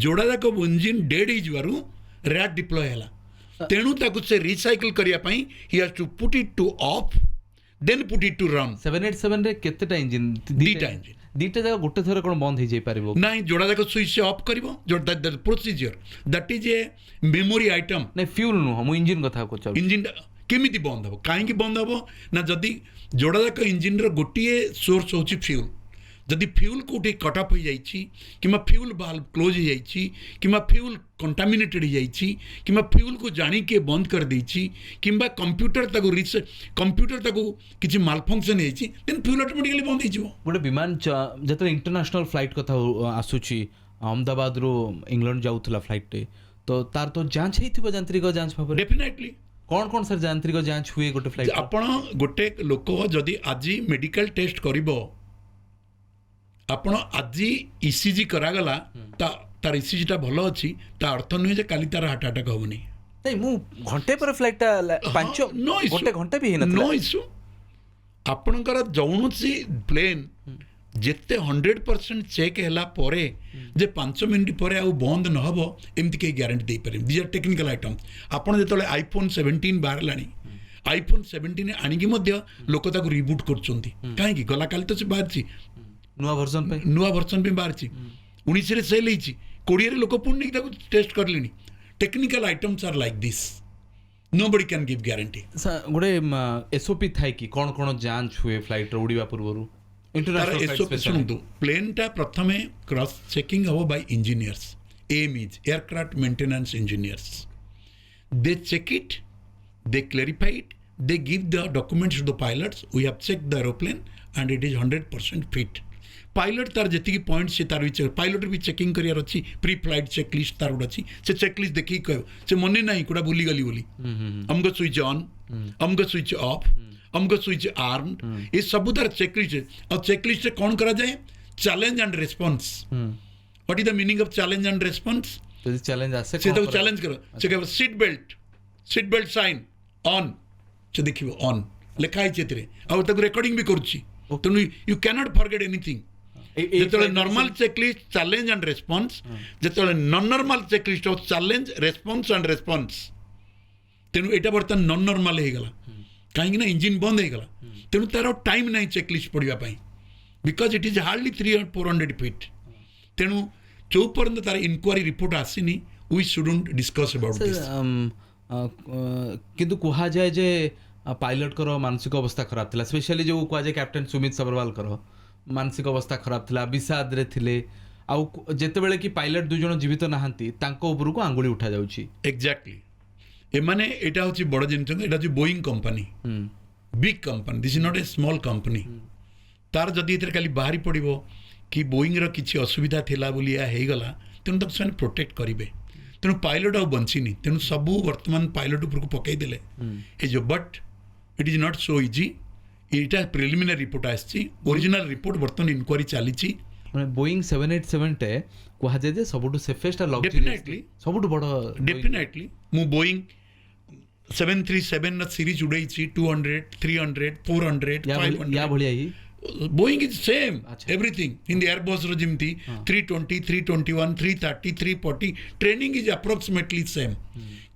ଯୋଡ଼ାଯାକ ଇଞ୍ଜିନ ଡେଡ୍ ହେଇଯିବାରୁ ର୍ୟାଟ୍ ଡିପ୍ଲୟ ହେଲା ତେଣୁ ତାକୁ ସେ ରିସାଇକଲ୍ କରିବା ପାଇଁ he has two put eat two of then put eat two run 787 ରେ କେତେଟା ଇଞ୍ଜିନ୍ ଦିଟା ଇଞ୍ଜିନ ଦୁଇଟା ଜାଗା ଗୋଟେ ଥର କ'ଣ ବନ୍ଦ ହେଇଯାଇ ପାରିବ ନାଇଁ ଯୋଡ଼ାଯାକ ସୁଇଚ୍ ଅଫ୍ କରିବ procedure that is a memory item ନାଇଁ ଫ୍ୟୁଲ୍ ନୁହଁ ମୁଁ ଇଞ୍ଜିନ୍ କଥା କହୁଛି ଇଞ୍ଜିନଟା କେମିତି ବନ୍ଦ ହେବ କାହିଁକି ବନ୍ଦ ହେବ ନା ଯଦି ଯୋଡ଼ାଯାକ ଇଞ୍ଜିନର ଗୋଟିଏ ସୋର୍ସ ହେଉଛି ଫ୍ୟୁଲ୍ ଯଦି ଫ୍ୟୁଲ୍ କେଉଁଠି କଟ୍ ଅଫ୍ ହେଇଯାଇଛି କିମ୍ବା ଫ୍ୟୁଲ୍ ଭାଲ୍ଭ କ୍ଲୋଜ୍ ହେଇଯାଇଛି କିମ୍ବା ଫ୍ୟୁଲ୍ କଣ୍ଟାମିନେଟେଡ୍ ହେଇଯାଇଛି କିମ୍ବା ଫ୍ୟୁଲ୍କୁ ଜାଣିକି ବନ୍ଦ କରିଦେଇଛି କିମ୍ବା କମ୍ପ୍ୟୁଟର ତାକୁ କିଛି ମାଲଫଙ୍କସନ୍ ହେଇଛି ଦେନ୍ ଫ୍ୟୁଲ୍ ଅଟୋମେଟିକାଲି ବନ୍ଦ ହେଇଯିବ ଗୋଟେ ବିମାନ ଯେତେବେଳେ ଇଣ୍ଟରନ୍ୟାସନାଲ୍ ଫ୍ଲାଇଟ୍ କଥା ଆସୁଛି ଅହମ୍ମଦାବାଦରୁ ଇଂଲଣ୍ଡ ଯାଉଥିଲା ଫ୍ଲାଇଟ୍ଟେ ତ ତାର ତ ଯାଞ୍ଚ ହେଇଥିବ ଯାନ୍ତ୍ରିକ ଯାଞ୍ଚ ଭାବରେ ଡେଫିନେଟଲି କ'ଣ କ'ଣ ସାର୍ ଯାନ୍ତ୍ରିକ ଯାଞ୍ଚ ହୁଏ ଗୋଟେ ଫ୍ଲାଇଟ୍ ଆପଣ ଗୋଟେ ଲୋକ ଯଦି ଆଜି ମେଡିକାଲ ଟେଷ୍ଟ କରିବ ଆପଣ ଆଜି ଇସିଜି କରାଗଲା ତାର ଇସିଜିଟା ଭଲ ଅଛି ତା ଅର୍ଥ ନୁହେଁ ଯେ କାଲି ତାର ହାର୍ଟ ଆଟାକ୍ ହେବନି ନାଇଁ ମୁଁ ଘଣ୍ଟେ ପରେ ଫ୍ଲାଇଟ୍ଟା ଗୋଟେ ଘଣ୍ଟା ବି ହେଇନଥିଲା ନୋ ଇସ୍ୟୁ ଆପଣଙ୍କର କୌଣସି ପ୍ଲେନ୍ ଯେତେ 100% ଚେକ୍ ହେଲା ପରେ ଯେ 5 ମିନିଟ୍ ପରେ ଆଉ ବନ୍ଦ ନ ହେବ ଏମିତି କେହି ଗ୍ୟାରେଣ୍ଟି ଦେଇପାରିବେ ଦିଜ୍ ଆର୍ ଟେକ୍ନିକାଲ ଆଇଟମ୍ ଆପଣ ଯେତେବେଳେ ଆଇଫୋନ୍ 17 ବାହାରିଲାଣି ଆଇଫୋନ୍ 17 ଆଣିକି ମଧ୍ୟ ଲୋକ ତାକୁ ରିବୁଟ୍ କରୁଛନ୍ତି କାହିଁକି ଗଲା କାଲି ତ ସେ ବାହାରିଛି ନୂଆ ଭର୍ସନ୍ ପାଇଁ ବାହାରିଛି 19ରେ ସେଲ୍ ହେଇଛି 20ରେ ଲୋକ ପୁଣି ନେଇକି ତାକୁ ଟେଷ୍ଟ କରିଲେଣି technical items are like this nobody can give guarantee ଗୋଟେ ଏସ୍ଓପି ଥାଏ କି କ'ଣ କ'ଣ ଯାଞ୍ଚ ହୁଏ ଫ୍ଲାଇଟ୍ର ଉଡ଼ିବା ପୂର୍ବରୁ ଶୁଣନ୍ତୁ ପ୍ଲେନ୍ଟା ପ୍ରଥମେ କ୍ରସ୍ ଚେକିଂ ହେବ by engineers AMEs aircraft maintenance engineers they check it they clarify it they give the documents to the pilots we have check the aeroplane and it is 100% fit pilot तार जी point से तार pilot भी checking करार अच्छी pre flight checklist तार गोटे अच्छी से चेकलिस्ट देखिए कह से मन ना कौटा भूलीगली बोली अमक स्विच ऑन अमक स्विच ऑफ अमक स्विच आर्म ये सब तार चेकलिस्ट और चेकलिस्ट कौन करा जाए challenge and response what is the meaning of challenge and response challenge challenge करो से कह सीट बेल्ट साइन ऑन से देखिए ऑन लिखाई रेकर्डिंग भी करुच्ची तेणु यू कैनॉट फॉरगेट एनीथिंग যেতବେଳେ normal checklist challenge and response যেতବେଳେ non normal checklist of challenge response and response তেণু এটা বর্তমান নন নর্মাল হয়ে গলা কাহিଁକି ନା ইঞ্জিন বন্ধ হয়ে গলা তেণু তার টাইম নাই চেকলিস্ট পড়িবা পাই because it is hardly 300-400 feet তেণু जो पर्यंत तार इनक्वारी रिपोर्ट आसीनी we shouldn't discuss about this किंतु कहा जाए जे पायलट कर मानसिक अवस्था खराब थिला स्पेशली जो कहा जाए कैप्टेन सुमित सबरवाल कर मानसिक अवस्था खराब थिला विषाद रे थिले आउ जेतेबेले कि पायलट दुई जण जीवित नाहंती तांको ऊपर को आंगुली उठा जाउची एग्जैक्टली ए माने एटा होची बड़ जिनिस एटा होची Boeing company big company this is not a small company तार जदि एथरे खाली बाहरी पड़ो कि बोईंग रो किछि असुविधा थिला बोली या हेगला तेणु ताको ସେମାନେ प्रोटेक्ट करेंगे तेणु पायलट आ बंचीनी तेणु सबू वर्तमान पायलट उपर को पकईदे ए जो but it is not so easy Etah preliminary report आसी ओरिजिनल रिपोर्ट वर्तमान इंक्वारी चली बोइंग 787 टे कहा जाए सबुठु सेफेस्ट डेफिनेटली सबुठु बड़ डेफिनेटली मु बोइंग 737 सीरीज उड़ाई 200 300 400 500 या भलिया ही Boeing is same everything in the Airbus ro jimti 320 321 330 340 training is approximately same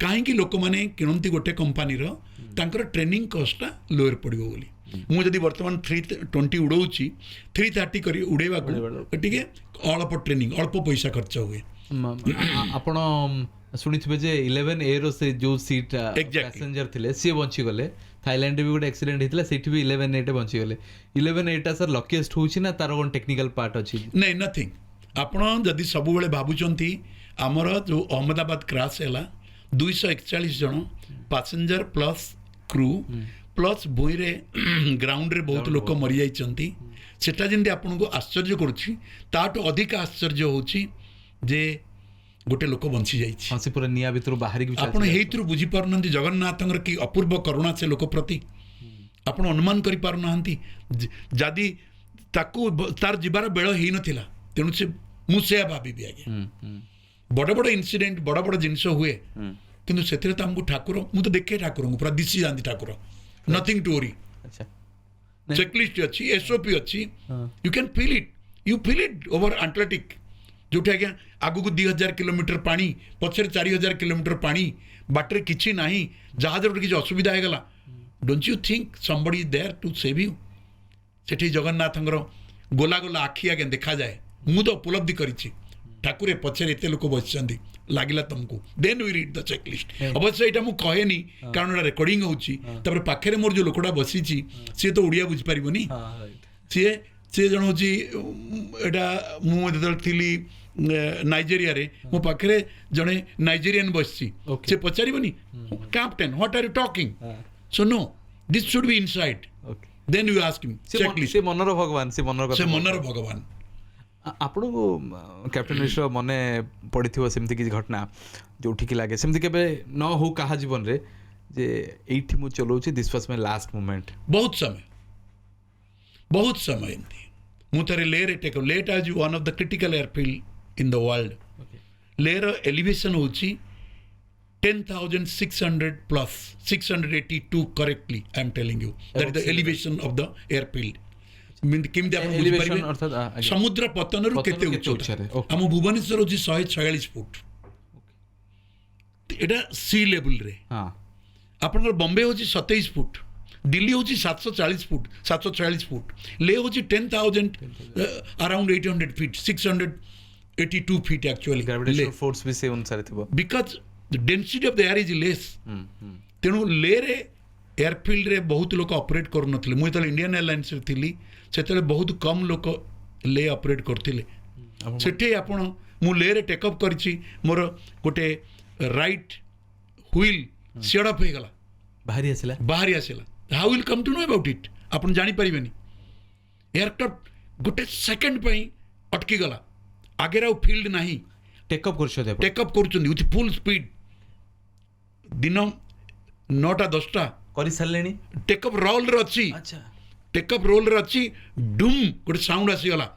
काहे कि लोक माने किनंती गोटे कंपनी रो तांकर ट्रेनिंग कॉस्ट लोअर पड़िबो बोली मु जदी वर्तमान 320 उड़ौची 330 करी उड़ेबा को ठीक है अल्प ट्रेनिंग अल्प पैसा खर्च हुए आपण शुणिथिबे जे 11 ए रो से जो सीट पैसेंजर थिले सी बंची गले थाईलैंड भी गोटे एक्सीडेंट होता से 11 एटे बंची गले 11 एटा सर लकीएस्ट होची ना तार कोन टेक्निकल पार्ट अछि नहीं नथिंग आपण जदी सब बेले भाबुचंती हमर जो अहमदाबाद क्रैश हैला 241 जन पैसेंजर प्लस क्रू प्लस भूई रे ग्राउंड रे बहुत लोक मरि जाइचंती सेटा जिंदे आपन को आश्चर्य करूची ताटो अधिक आश्चर्य होची जे गोटे लोक बंची जाइछि हसी पूरा निया भितर बाहरी की आपण हेइत्रु बुझी पारुनंती जगन्नाथंगर की अपूर्व करुणा से लोक प्रति आपण अनुमान करि पारुनंती जदी ताकू तार जिबार बेळ हेइ नथिला तेनु से मुसे भाबी भी आगे बड़ बड़ इंसिडेंट बड़ बड़ जिनस हुए किंतु सेथिरे त हमकु ठाकुर मु तो देखे ठाकुर को पूरा दिसी जानती ठाकुर नथिंग टू वरी अच्छा चेकलिस्ट अच्छी एसओपी अच्छी you can feel it over Atlantic जो आज्ञा आगु को 2000 किलोमीटर पानी पछरे 4000 किलोमीटर पानी बाटर किछि नाही जहाज रे किछि असुविधा हे गला don't you think somebody is there to save you सेठी जगन्नाथंगर गोला गोला आखि आगे देखा जाए मु तो उपलब्धि करिछि ठाकुरे पछरे एते लोक बसचंदी लागिला तुमको then we read the checklist अवश्य एटा मु कहेनी कारण एटा रेकॉर्डिंग होउची तबरे पाखरे मोर जो लोकडा बसिछि से तो उड़िया बुझ परिबोनी से जण होची एटा मु जदल थिली नाइजेरिया रे मो पाखरे जणे नाइजेरियन बसची से पचारिबनी captain what are you talking so no this should be inside then you ask him checklist से मनर भगवान से मनर भगवान आपण को कैप्टन मिश्र मने पड़िथिबो सेमति कि घटना जोठी कि लागे सेमति केबे न हो कहा जीवन रे जे एठी मु चलोची this was my last moment बहुत समय एंती मु तरे लेर टेक लेट आज one of the critical airfield in the world layer elevation hochi 10,600 plus 682 correctly I am telling you that is the elevation of the airfield mean केमते आपण बुझि परिबे अर्थात समुद्र पतन रु केते उच्चता हम भुवनेश्वर होची 146 फुट एटा सी लेवल रे हां आपनकर बॉम्बे होची 27 फुट दिल्ली होची 740 फुट 746 फुट ले होची 10,000 around 800 feet 682 feet actually gravitational force भी से अनुसार थिबो because the density of the air is less तेणु ले रे एयरफील्ड रे बहुत लोक ऑपरेट कर नथिले मु त इंडियन एयरलाइंस रे थिली सेतले बहुत कम लोक ले ऑपरेट करथिले सेठी आपण मु ले रे टेक अप करछि मोर गोटे राइट व्हील शेड अप हे गला बाहरी आसिला how will come to know about it आपण जानि परिबेनी एयरक्राफ्ट गोटे सेकंड पई अटकी गला आगे राव फील्ड नहीं टेकअप कर विथ फुल स्पीड दिन 9टा 10टा करि सरलेनी टेकअप रोल रे अछि अच्छा टेकअप रोल रे अछि डुम गोटे साउंड आसी गला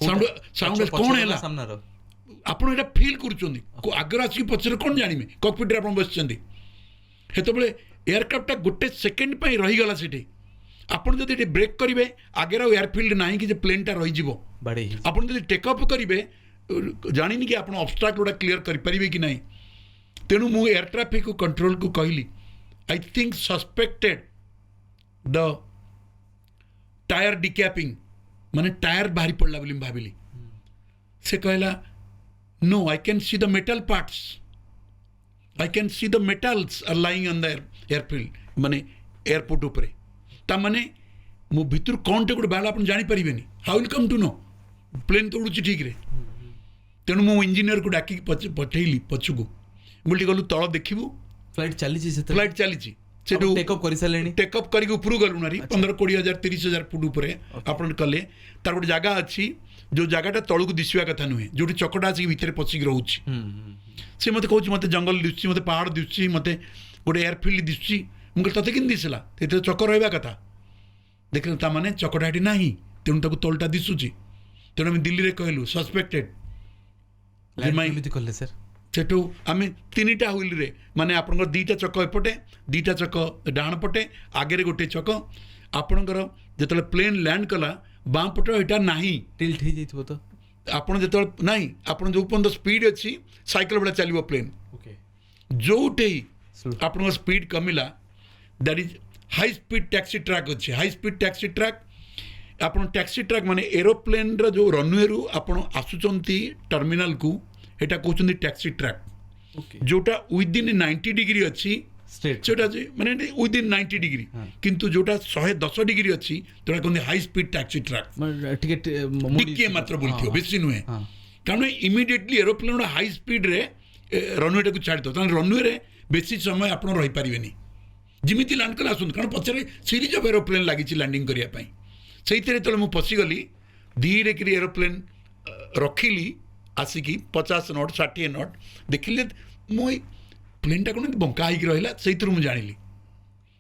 साउंड कोन हैला सामना रो आपण एटा फील करचोनी को आगर आसी पछरे कोन जानिमे कॉकपिट रे आपण बसचंदी हेतो बेले एयरक्राफ्ट गोटे सेकंड पई रही गला सिटी आपण जदि ब्रेक करिवे आगे राव एयरफील्ड नाही कि जे प्लेन टा रही जिवो आपण जदि टेकअप करिवे जानिनी कि आपण ऑब्स्ट्रक्ट उडा क्लियर करि परिबे कि नाही तेनु मु एयर ट्रैफिक को कंट्रोल को कहली I think suspected the tyre decapping माने टायर बाहरी पड़ला बोली भाबिली से कहला no I can see the metal parts I can see the metals are lying on the airfield माने एयरपोर्ट ऊपर ता माने मु भितर कोन टे गोटे बाला आपण जानि परिबेनी how will come to know plane तो उड़ुची ठीक रे तेणु मु इंजीनियर को डाकी पठेली पछुको बोलटी गलु तळ देखिबु फ्लाइट चली सेठू टेक अप कर सारे टेकअप करके उपरू गलु ना 15-20,000 30,000 फुट उपरे आपण कले तार गोटे जगह अच्छी जो जगहटा तलू दिशा कथा नुहे जो चकटा आसिक भितर पशिक रोचे सी मत कहूँ मत जंगल दिशुची मत पहाड़ दिशुची मत गोटे एयरफिल्ड दिशुची मुझे तते कि दिशला चक रहा कथा देख ताने चकटा ना तेणु ताको तलटा दिशुची तेणु आम दिल्ली में कहलु सस्पेक्टेड कले सर सेठू आम 3टा हुइल रे माने आपनकर 2टा चक एपटे 2टा चक डाण पटे आगे गोटे चक आपनकर जेतले प्लेन लैंड कला बाँ पट एटा नाही टिल्ट हो जाइथिबो तो आपण जेतले नाही आपण जो पर्यंत स्पीड अच्छी साइकिल बेला चलिबो प्लेन ओके जोटे आपनकर स्पीड कमिला that is high speed taxi track अच्छे हाई स्पीड टैक्सी ट्रैक आपण टैक्सी ट्रैक माने एरोप्लेन रो जो रनवे रु आपण आसुचंती टर्मिनल को एटा कहउचंती टैक्सी ट्रैक ओके जोटा विदिन 90 डिग्री अच्छी स्ट्रेट सेटा माने विदिन 90 डिग्री किंतु जोटा 110 डिग्री अच्छी तोरा कहते हाई स्पीड टैक्सी ट्रैक टिके मात्र बोलथियो बेसी नुहे कारण इमिडिएटली एरोप्लेन हाई स्पीड रे रनवे को छाड़ दो रनवे रे बेसी समय आपण रही पारिबेनी जिमिति लैंड कला आसुन कारण पछरे सीरीज ऑफ एरोप्लेन लागिची लैंडिंग करिया पई सेइतरे तले मु पसिगली धीरे करी एरोप्लेन रखिली आसिकी 50 नट 60 नट देखिले मो प्लेनटा कौन बंका होगी रहा से मुझे जानी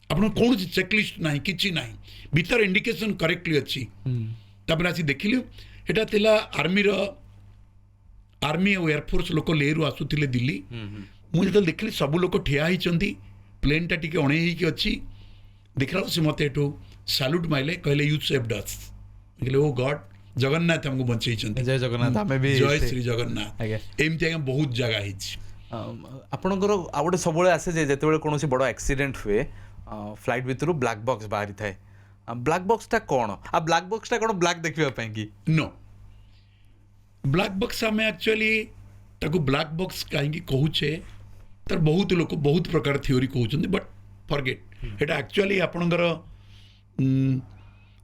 आप कौन चेकलिस्ट ना कि ना भीतर इंडिकेशन करेक्टली अच्छी तापर आसी देखिलु एटा थिला आर्मी और एयरफोर्स लोक लेहरु आसुथिले दिल्ली मुझे जो देखिली सब लोक ठिया होती प्लेनटा टिके अणे अच्छी देखला से मत एठू साल्यूट माइले कहले यू सेव्ड अस कहले ओ गॉड जगन्नाथ हमको बंचई जय जगन्नाथ आमे भी जय श्री जगन्नाथ एमती आज्ञा बहुत जगह हिच आपणकर आ गोटे सब आसे जे जेतेबेले कोनोसी बड़ एक्सीडेंट हुए फ्लाइट भितरु ब्लैक बॉक्स बाहरी थाए ब्लैक बॉक्सटा कोन आ ब्लैक बॉक्सटा कोन ब्लैक देखिबा पई कि नो ब्लैक बॉक्स आम एक्चुअली ताको ब्लैक बॉक्स कहीं कहूचे तार बहुत लोग बहुत प्रकार थ्योरी कहते बट फॉरगेट एटा एक्चुअली आपणकर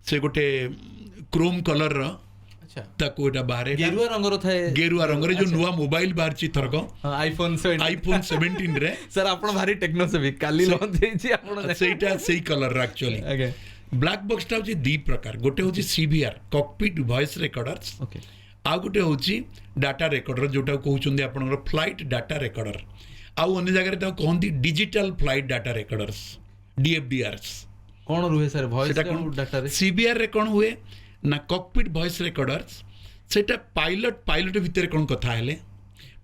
से गोटे क्रोम कलर ताको एटा बाहर गेरुआ रंगर थाए गेरुआ रंगर जो नुआ मोबाइल बाहर ची थरक आईफोन 17 रे सर आपण भारी टेक्नोसेवी काली लॉन्च देछि आपण सेटा सेही कलर एक्चुअली ब्लैक बॉक्स टा होची दी प्रकार गोटे होची CVR cockpit voice recorders okay आ गोटे होची डाटा रिकॉर्डर जोटा कहउचंदी आपनकर फ्लाइट डाटा रिकॉर्डर आउ अन्य जगह ता कहंती डिजिटल फ्लाइट डाटा रिकॉर्डर्स डीएफडीआरस कौन रुहे सर वॉइस डाटा रे सीबीआर रे कौन हुए ना कॉकपिट वॉइस रिकॉर्डर्स सेटा पायलट भितर कौन कथा हेले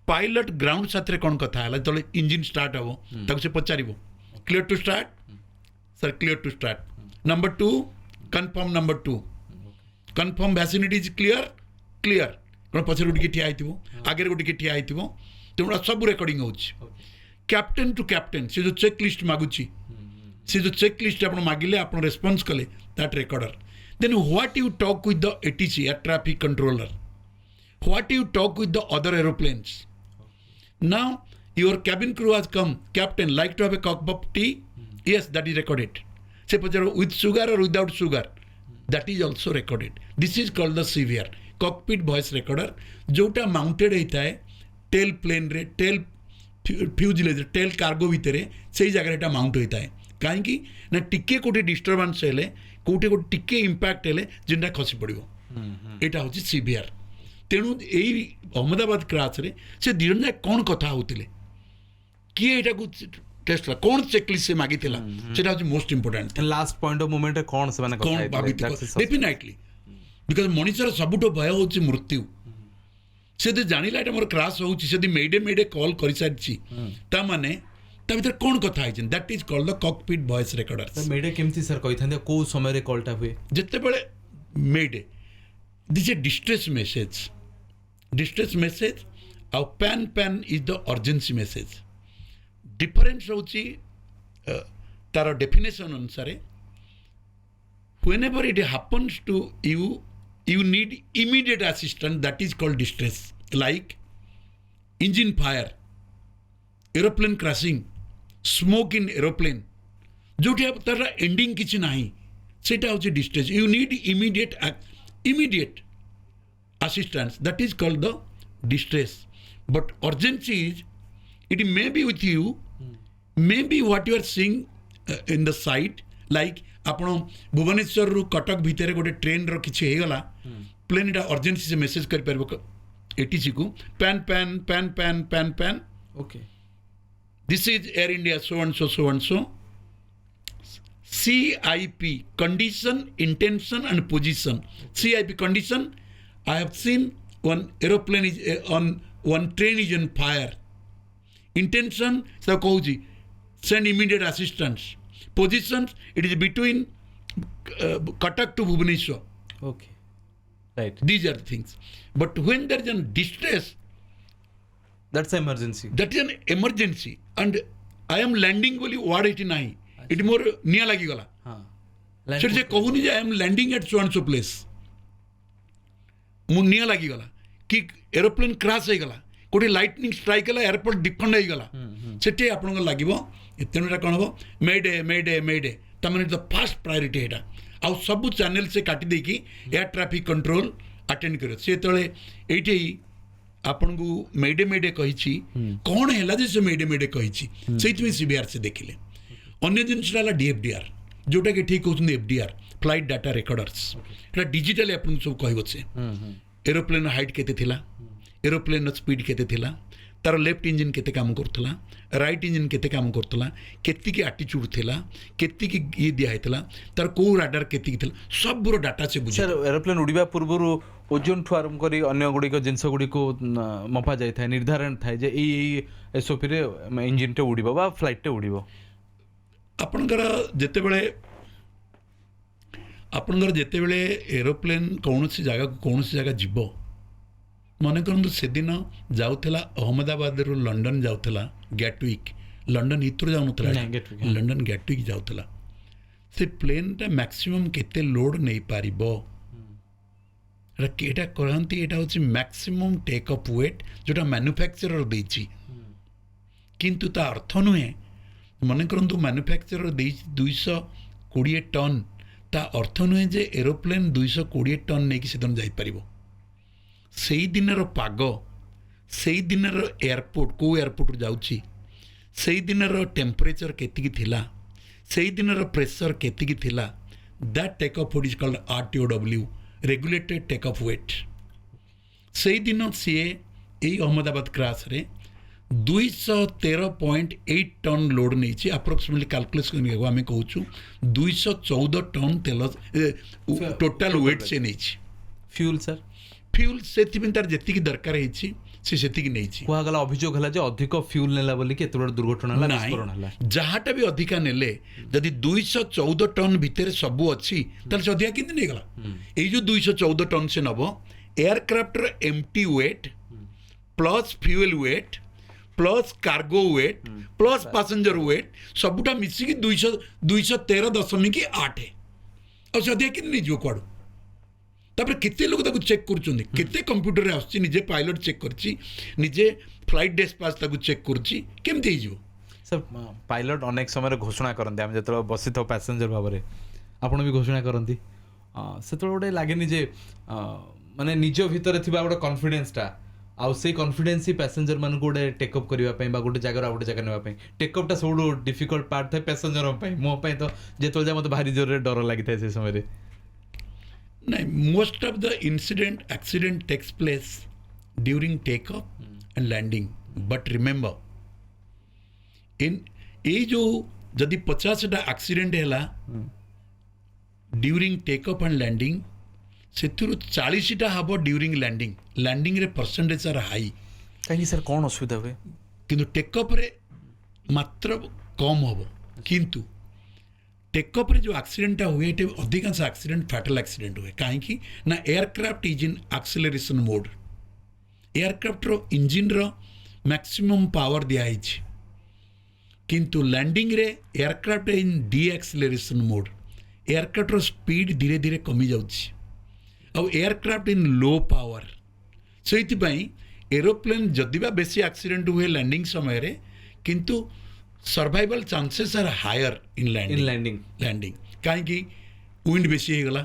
पायलट ग्राउंड साथ कौन कथा है जो इंजिन स्टार्ट हम ताको से पचार clear to start sir clear to start number 2 confirm number 2 confirm vicinity is clear clear कौन पचर गोटे ठिया आगे गोटे ठिया तेणुरा सब रेकर्डिंग हो कैप्टेन टू कैप्टेन से जो चेक लिस्ट मागुची से जो चेक लिस्ट आप मागिले आप रेस्पॉन्स कले that recorder then what you talk with the ATC air traffic controller what you talk with the other aeroplanes now your cabin crew has come captain like to have a cup of tea yes that is recorded से पचार with sugar और without sugar that is also recorded this is called the CVR cockpit voice recorder जोटा mounted होता है tail plane रे tail fuselage tell cargo भितर से जगह एटा माउंट होता है कहीं ना टिके कोटे डिस्टर्बांस हेले कोटे कोटे टिके इंपैक्ट हेले जिनटा खसी पड़ो यहाँ हूँ सीवीआर तेणु यही अहमदाबाद क्रैश रे से दिजन जाक कौन कथा होते किए यहाँ को टेस्ट कौन चेकलिस्ट से मागी सेटा हूँ most important last point of moment कौन से कौन भाभी डेफिनेटली बिकज मनुष्यर सबुठ भय हूँ मृत्यु से जानिला मोर क्रैश होती मेडे कॉल कर सारी ताने भर कौन कथा है that is called the cockpit voice recorder mayday केमती सर कही को समय रे कॉलटा हुए जिते बड़े mayday this a distress message आउ pan is the urgency message difference होची तार डेफिनेशन अनुसार whenever it happens to you need immediate assistance that is called distress like engine fire aeroplane crashing smoke in aeroplane जोटी तार ending किसी ना सेटा हूँ distress you need immediate assistance that is called the distress but urgency is it may be with you may be what you are seeing in the side like आपण भुवनेश्वर रु कटक भितर गोटे ट्रेन रो किछि हे गला प्लेन इटा अर्जेंसी से message कर परबो एटीसी को pan pan pan pan pan pan okay this is Air India so and so CIP condition intention and position CIP condition I have seen one aeroplane is on one train is on fire intention so कहूँ send immediate assistance positions it is between Cuttack to Bhubaneswar okay right these are the things but when there is a distress that's emergency that is an emergency and I am landing बोली वार्ड 89 इट मोर निया लगी गला हां सेठ जे कहूनी जे I am landing at so and so place मु निया लगी गला कि एरोप्लेन क्रैश हो गला कोठी लाइटनिंग स्ट्राइक हला एयरपोर्ट डिफेंड हो गला सेठी आपन को लागिवो एतेनटा कोन हो मेडे तमने द फर्स्ट प्रायोरिटी एटा आ सब चैनल से काटी दे की एयर ट्रैफिक कंट्रोल अटेंड करो से तळे एठी आपन को मेडे कहिछि कोन हैला जे से मेडे कहिछि सेति में सीबीआर से देखिले अन्य जिनसा DFDR जोटा कि ठीक कहते FDR फ्लाइट डाटा रेकर्डर्स एटा डिजिटल आपन सब कहबो से एरोप्लेन हाइट केते थिला एरोप्लेन स्पीड केते थिला तार लेफ्ट इंजन केते काम करथला राइट इंजन केते काम करथला केति की एटीट्यूड थिला केति की ये दिया हेतला तार को राडार केति की थिला सब बुरो डाटा से बुझे सर एरोप्लेन उड़ीबा पूर्वरु ओजन ठु आरंभ करी अन्य गुडी को जिंस गुडी को मपा जाय थाय निर्धारण थाय जे ई एसओपी रे इंजन टे उड़ीबो बा फ्लाइट टे उड़ीबो आपणकर जेतेबेले एरोप्लेन कौन सी जगह जीव मन करतु से दिन जाऊला अहमदाबाद रु लंडन जाऊला गैटविक लंडन हितु जाऊला लंडन गैटविक जाऊला से प्लेन टा मैक्सिमम केते लोड नहीं पारिबो एटा कहती एटा होची मैक्सिमम टेक अप वेट जोटा मैन्युफैक्चरर देछि किंतु ता अर्थ नुहे मन करतु मैन्युफैक्चरर 220 टन ता अर्थ नुहे जे एरोप्लेन 220 टन नहीं से दिन जापर से दिन पाग से दिन एयरपोर्ट को एयरपोर्ट जाऊँगी से दिन टेम्परेचर केतिकी थिला से दिन प्रेशर केतिकी थिला that take off is called RTOW regulated take off weight से दिन सी अहमदाबाद क्रैश रे 213.8 टन लोड नहीं अप्रोक्सीमेटली कैलकुलेशन आम कहूँ 214 टन तेल टोटाल वेट से नहीं फ्यूल सर फ्यूल से तार जी दरकार से कहला अभियोग है अधिक फ्यूल नेला बोली के एत दुर्घटना जहाटा भी अधिका नेले जदि 214 टन भितर सब अच्छी से अधिका किंतु नहीं गला ये जो 214 टन से नब एयरक्राफ्टर empty weight plus fuel weight plus cargo weight plus passenger weight सबुटा मिसिकी 213.8 और से अधिका किंतु नहीं जो कड़ तापर केते लोग ताको चेक करछुंदी केते कंप्यूटर रे आछि निजे पायलट चेक करछि निजे फ्लाइट डिस्पैच ताको चेक करछि केमते हिजो सर पायलट अनेक समय घोषणा करते आम जो बसी था पैसेंजर भाव में आपण भी घोषणा करती से गोटे लगे जे माने निज भितर थी गोटे कॉन्फिडेंसटा आउ से कॉन्फिडेंस ही पैसेंजर मान गोटे टेकअप करने गोटे जगह गोटे जगह नापी टेकअपटा सब डिफिकल्ट पार्ट था पैसेंजर मोपाई तो जो मत भारी जोर डर लगी था से समय नहीं most of the incident accident takes place during take off and landing but remember in ये जो जदि 50टा एक्सीडेंट है during take off and landing से 40टा हम ड्यूरिंग लैंडिंग रे परसेंटेज आर हाई कहीं सर कौन असुविधा हुए किंतु टेकअप रे मात्र कम हम किंतु टेकअप रे जो एक्सीडेंट हुए अधिकांश एक्सीडेंट फैटल एक्सीडेंट हुए कहीं ना aircraft is in acceleration mode aircraft रो इंजिन रो मैक्सिमम पावर दिखाई किंतु लैंडिंग रे aircraft in deceleration mode aircraft रो स्पीड धीरे धीरे कमी जाउछि और एयरक्राफ्ट इन लो पावर से एरोप्लेन जदिबा बेसी एक्सीडेंट हुए लैंडिंग समय रे किंतु survival chances are higher in landing कहीं विंड बेसी हो गला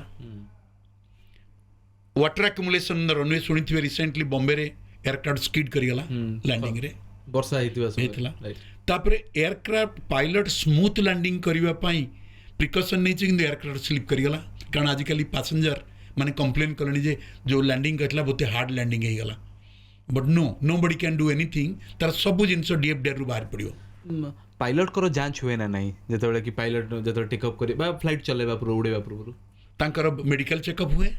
वाटर एक्युमुलेशन रनवे शुणी थे रिसेंटली बॉम्बे रे एयरक्राफ्ट स्किड करिगला लैंडिंग रे ବର୍ଷା ହେଇଥିବା ହେଇଥିଲା। ରାଇଟ୍ ତାପରେ ଏୟାରକ୍ରାଫ୍ଟ ପାଇଲଟ ସ୍ମୁଥ ଲ୍ୟାଣ୍ଡିଂ କରିବା ପାଇଁ ପ୍ରିକସନ୍ ନେଇଛି କିନ୍ତୁ ଏୟାରକ୍ରାଫ୍ଟ ସ୍ଲିପ୍ କରିଗଲା କାରଣ ଆଜିକାଲି ପାସେଞ୍ଜର ମାନେ କମ୍ପ୍ଲେନ୍ କଲେଣି ଯେ ଯେଉଁ ଲ୍ୟାଣ୍ଡିଂ କରିଥିଲା ବହୁତ ହାର୍ଡ଼ ଲ୍ୟାଣ୍ଡିଂ ହେଇଗଲା but nobody can do anything तार सब जिनस डीएफडीआर बाहर पड़ो पायलट कर जांच हुए ना नहीं जेतबेले कि पायलट जेतबेले टेकअप करे बा फ्लाइट चलेबा पूर्व उड़ेबा पूर्व तांकर मेडिकल चेकअप हुए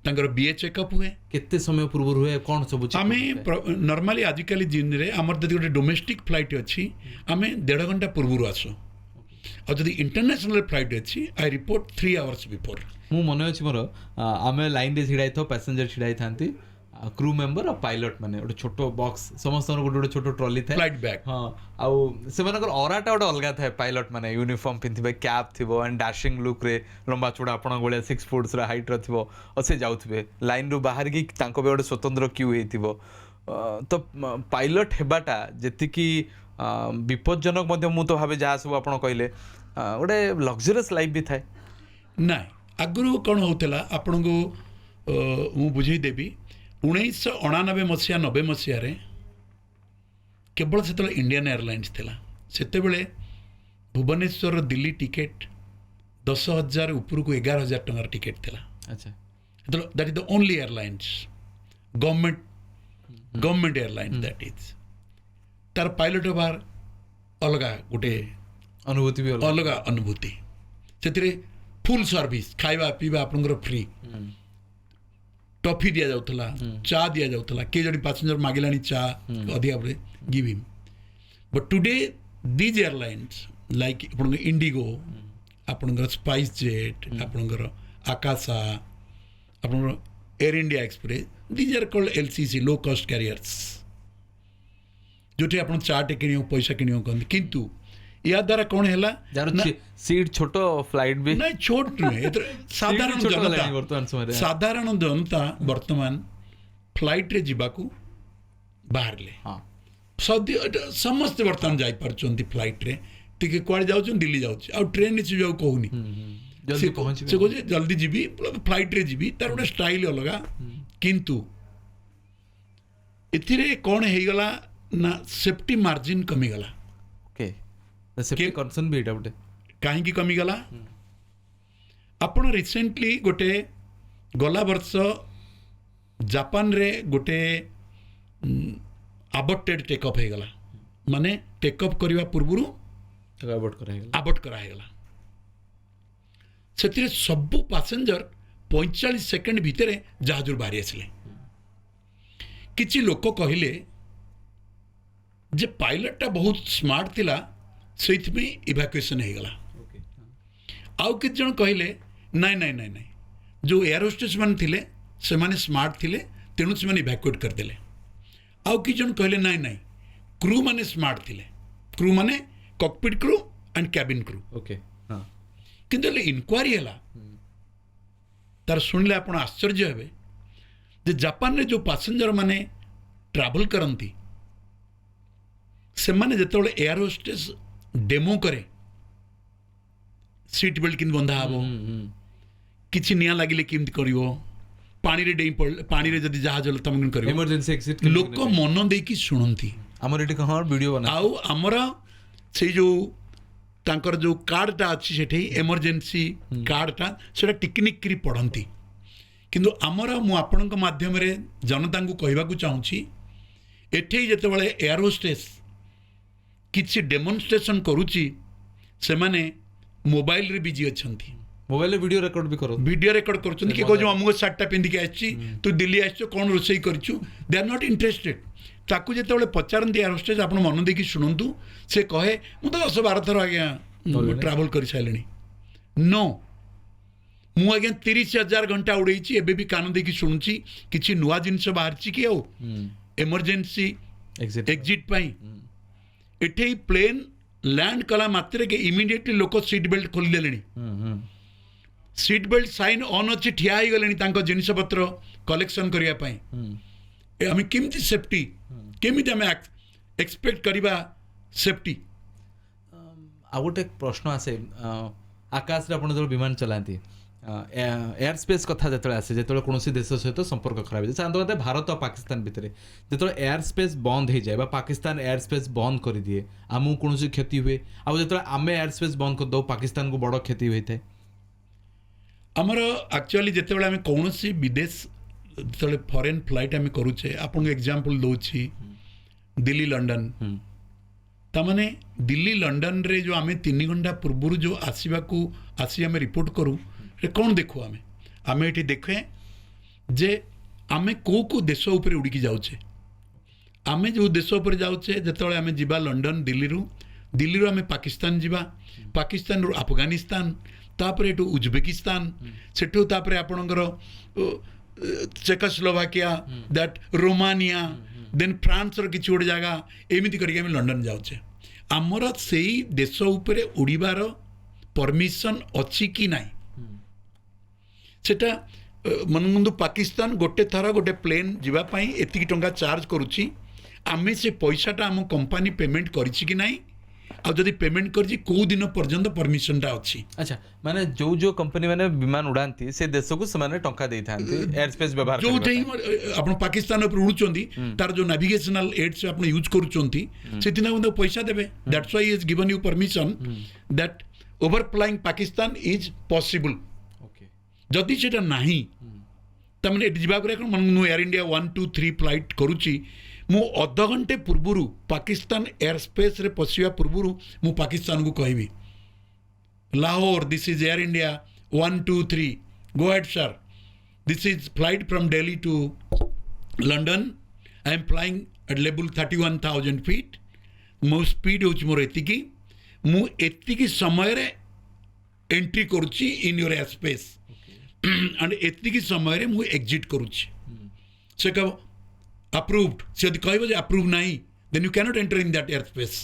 तांकर बीए चेकअप हुए केते समय पूर्व हुए कोन सब आमे नॉर्मली आजिकली जिन रे हमर जदि गोटे डोमेस्टिक फ्लाइट अछि आमे 1.5 घंटा पूर्व आसो और जदि इंटरनेशनल फ्लाइट अछि आई रिपोर्ट 3 आवर्स बिफोर मु मन अछि मोर आमे लाइन रे छिड़ाई थो पैसेंजर छिड़ाई थांती क्रू मेंबर और पायलट माने गोटे छोट बॉक्स समस्त गोटे गोटे छोट ट्रॉली थाए फ्लाइट बैग हाँ आउ से अराटा गोटे अलग थाए पायलट माने यूनिफॉर्म पिंधिबे कैप थिबो एंड डैशिंग लुक रे लंबा चौड़ा आपण गोले 6 फुट रा हाइट रो थिबो और से जाउथबे लाइन रो बाहर की तांको बे गोटे स्वतंत्र क्यू हेतिबो तो पायलट हेबाटा जेति की विपज्जनक मध्य मु तो भाबे जा सब आपण कहले गोटे लग्जरियस लाइफ भी थाए ना आगु कौन होता आपन को मु बुझे देवी 1999 मसीहा 90 मसीह केवल से इंडियन एयरलाइंस थिला सेते बेले भुवनेश्वर दिल्ली टिकेट 10,000 ऊपर को 11,000 टंकार टिकेट थिला अच्छा that is the only airlines government airlines that is तार पायलट बार अलग गोटे अनुभूति भी अलग अनुभूति से फुल सर्विस खाଇବା ପିଇବା ଆପଣଙ୍କର फ्री टॉफी दिया जाउथला चा दिया जाउथला के जड़ी पैसेंजर मागिलानी चा अधिया बड़े give him but today these airlines like आपन इंडिगो आपन स्पाइस जेट आपन आकाशा आपन Air India Express these are called LCC low cost carriers जोठी आपन चा टे किनियो पैसा किनियो कहंदी किंतु या द्वारा कौन है सीट छोट फ्लाइट भी नहीं छोट नुहे साधारण जनता साधारण जनता वर्तमान फ्लाइट रे जीवाकू बाहर ले समस्त वर्तमान जाई पारचंती फ्लाइट रे टिके कुआडे जाउछन दिल्ली जाउछ आ ट्रेन रे जाऊ कहूनी जल्दी पहुंच से कहू जल्दी जीबी फ्लाइट रे जीबी तार गोटे स्टाइल अलगा किंतु एथिरे कौन हे गला ना सेफ्टी मार्जिन कमी गला सेफ्टी कंसर्न भी एटा गोटे कहीं कमी गला आपण रिसेंटली गोटे गला वर्ष जापान रे गोटे आबर्टेड टेकअप हो गला माने टेकअप करने पूर्व आबर्ट करागला से सबू पैसेंजर 45 सेकेंड भितर जहाज बाहरी आसिले किछि लोक कहले जे पायलटटा बहुत स्मार्ट थिला से इवाक्युएसन हो गला आउ कि जन कहले नाई नाई नाई नाई जो एयर होस्टेस मान थिले से माने स्मार्ट थिले तेणु से इवाक्युएट करदेले आउ कि जन कहले नाई नाई क्रू माने स्मार्ट थिले क्रू माने cockpit crew and cabin crew okay हां किंतु इनक्वारी है तार शुणिले आप आश्चर्य हे जे जापान रे जो पैसेंजर माने ट्रैवल करती से माने जेतबेले एयर होस्टेस डेमो करे सीट बेल्ट किन बंधा हबो किछि निया लागिले किमति करिवो पानी रे डेई पड़ पानी रे जदी जहाज तुम किन करिवो इमरजेंसी एक्सिट लोक मन दे की सुनंती हमर एटी कहां वीडियो बना आउ हमरा से जो तांकर जो कार्डटा अच्छी सेठी इमरजेंसी कार्डटा सेटा टेक्निक करी पढ़ंती किंतु आमर मु आपनक माध्यम रे जनता को कहबा को चाहूची एठे जेतेबेले एयर होस्टेस किछि डेमोन्स्ट्रेशन करूची से माने मोबाइल रे बिजी अछंती मोबाइल वीडियो रिकॉर्ड भी करो वीडियो रिकॉर्ड करछन कि कहजो हमको शर्टटा पिंदी के आछि तू दिल्ली आछो कोन रोसई करछु दे आर नॉट इंटरेस्टेड ताकू जेतेबेले पचारंती एयर होस्टेस आपण मन देखि सुनंतु से कहे मु तो 10-12 थर आज्ञा ट्रैवल कर साइलेनी नो मु आज्ञा 30,000 घंटा उड़ेछि एबे भी कान देखि सुनुछि किछि नुवा जिंस बाहरछि कि आउ इमरजेंसी एग्जिट पाई एठे प्लेन लैंड कला मात्रे के इमीडिएटली लोक सीट बेल्ट खोली देलेनी सीट बेल्ट साइन ऑन अछि ठिया ही गलेनी तांको जिनिस पत्र कलेक्शन करिया पाई हमें केमती सेफ्टी केमिति हमें एक्सपेक्ट करिबा सेफ्टी आ गोटे प्रश्न आसे आकाश रे आपण जो विमान चलाती एयर स्पेस कथा जो आसे जो कौन देश सहित संपर्क खराब है साधारणतः भारत और पाकिस्तान भितर जो एयर स्पेस बंद हो जाए पाकिस्तान एयर स्पेस बंद कर दिए आमको कौन क्षति हुए आउ जो आम एयर स्पेस बंद कर दो पाकिस्तान को बड़ क्षति होता है आमर एक्चुअली जिते आम कौन विदेश जो फॉरेन फ्लाइट आम करुचे आपको एग्जांपल दूची दिल्ली लंडन तामाने दिल्ली लंडन रे जो आम 3 घंटा पूर्व जो आसी आम रिपोर्ट करूँ कौन देखु आम ये देखे जे आम को देश उपर उड़िकी जाऊे आम जो देश उपर जाऊे जो आम जा लंडन दिल्ली आम पाकिस्तान जावा पाकिस्तान रू अफगानिस्तान तापर एटू उज्बेकिस्तान सेठू तापर आपणकर Czechoslovakia that Romania then France रो किछि गोटे जगह एमिति करके आम लंडन जाऊे आमर से देश उपर उड़ीबार परमिशन अच्छी कि नाई सेटा मनकु पाकिस्तान गोटे थर गोटे प्लेन जीवाई एतिकी टंका चार्ज करुच्ची आमे से पैसाटा आम कंपनी पेमेंट करिछि कि नाई आ जदि पेमेंट करिछि को दिन पर्यंत परमिशनटा अछि अच्छा माने जो कंपनी माने विमान उड़ांती से देश को से टंका देथांती एयर स्पेस व्यवहार जो आपण पाकिस्तान उपर उड़ुचंती तार जो नेविगेशनल एड्स आपण यूज करूचंती सेतिना उनको पैसा देबे that's why is given you permission that over flying Pakistan is possible जदि सेटा नहीं तमने मु एयर इंडिया 1 2 3 फ्लाइट करुच्ची मु अध घंटे पूर्व पाकिस्तान एयर स्पेस रे पशिया पूर्व मु पाकिस्तान को कहबी Lahore this is Air India 1 2 3 go ahead sir this is flight from Delhi to London I am flying at level 31,000 feet मो स्पीड हो मोर एतिकी मु एतिकी समय रे एंट्री करुच्ची in your airspace and एतिकी समय मु एग्जिट करुच्ची से कह अप्रूव्ड से यदि कहबो जे अप्रूव नहीं then you cannot enter in that airspace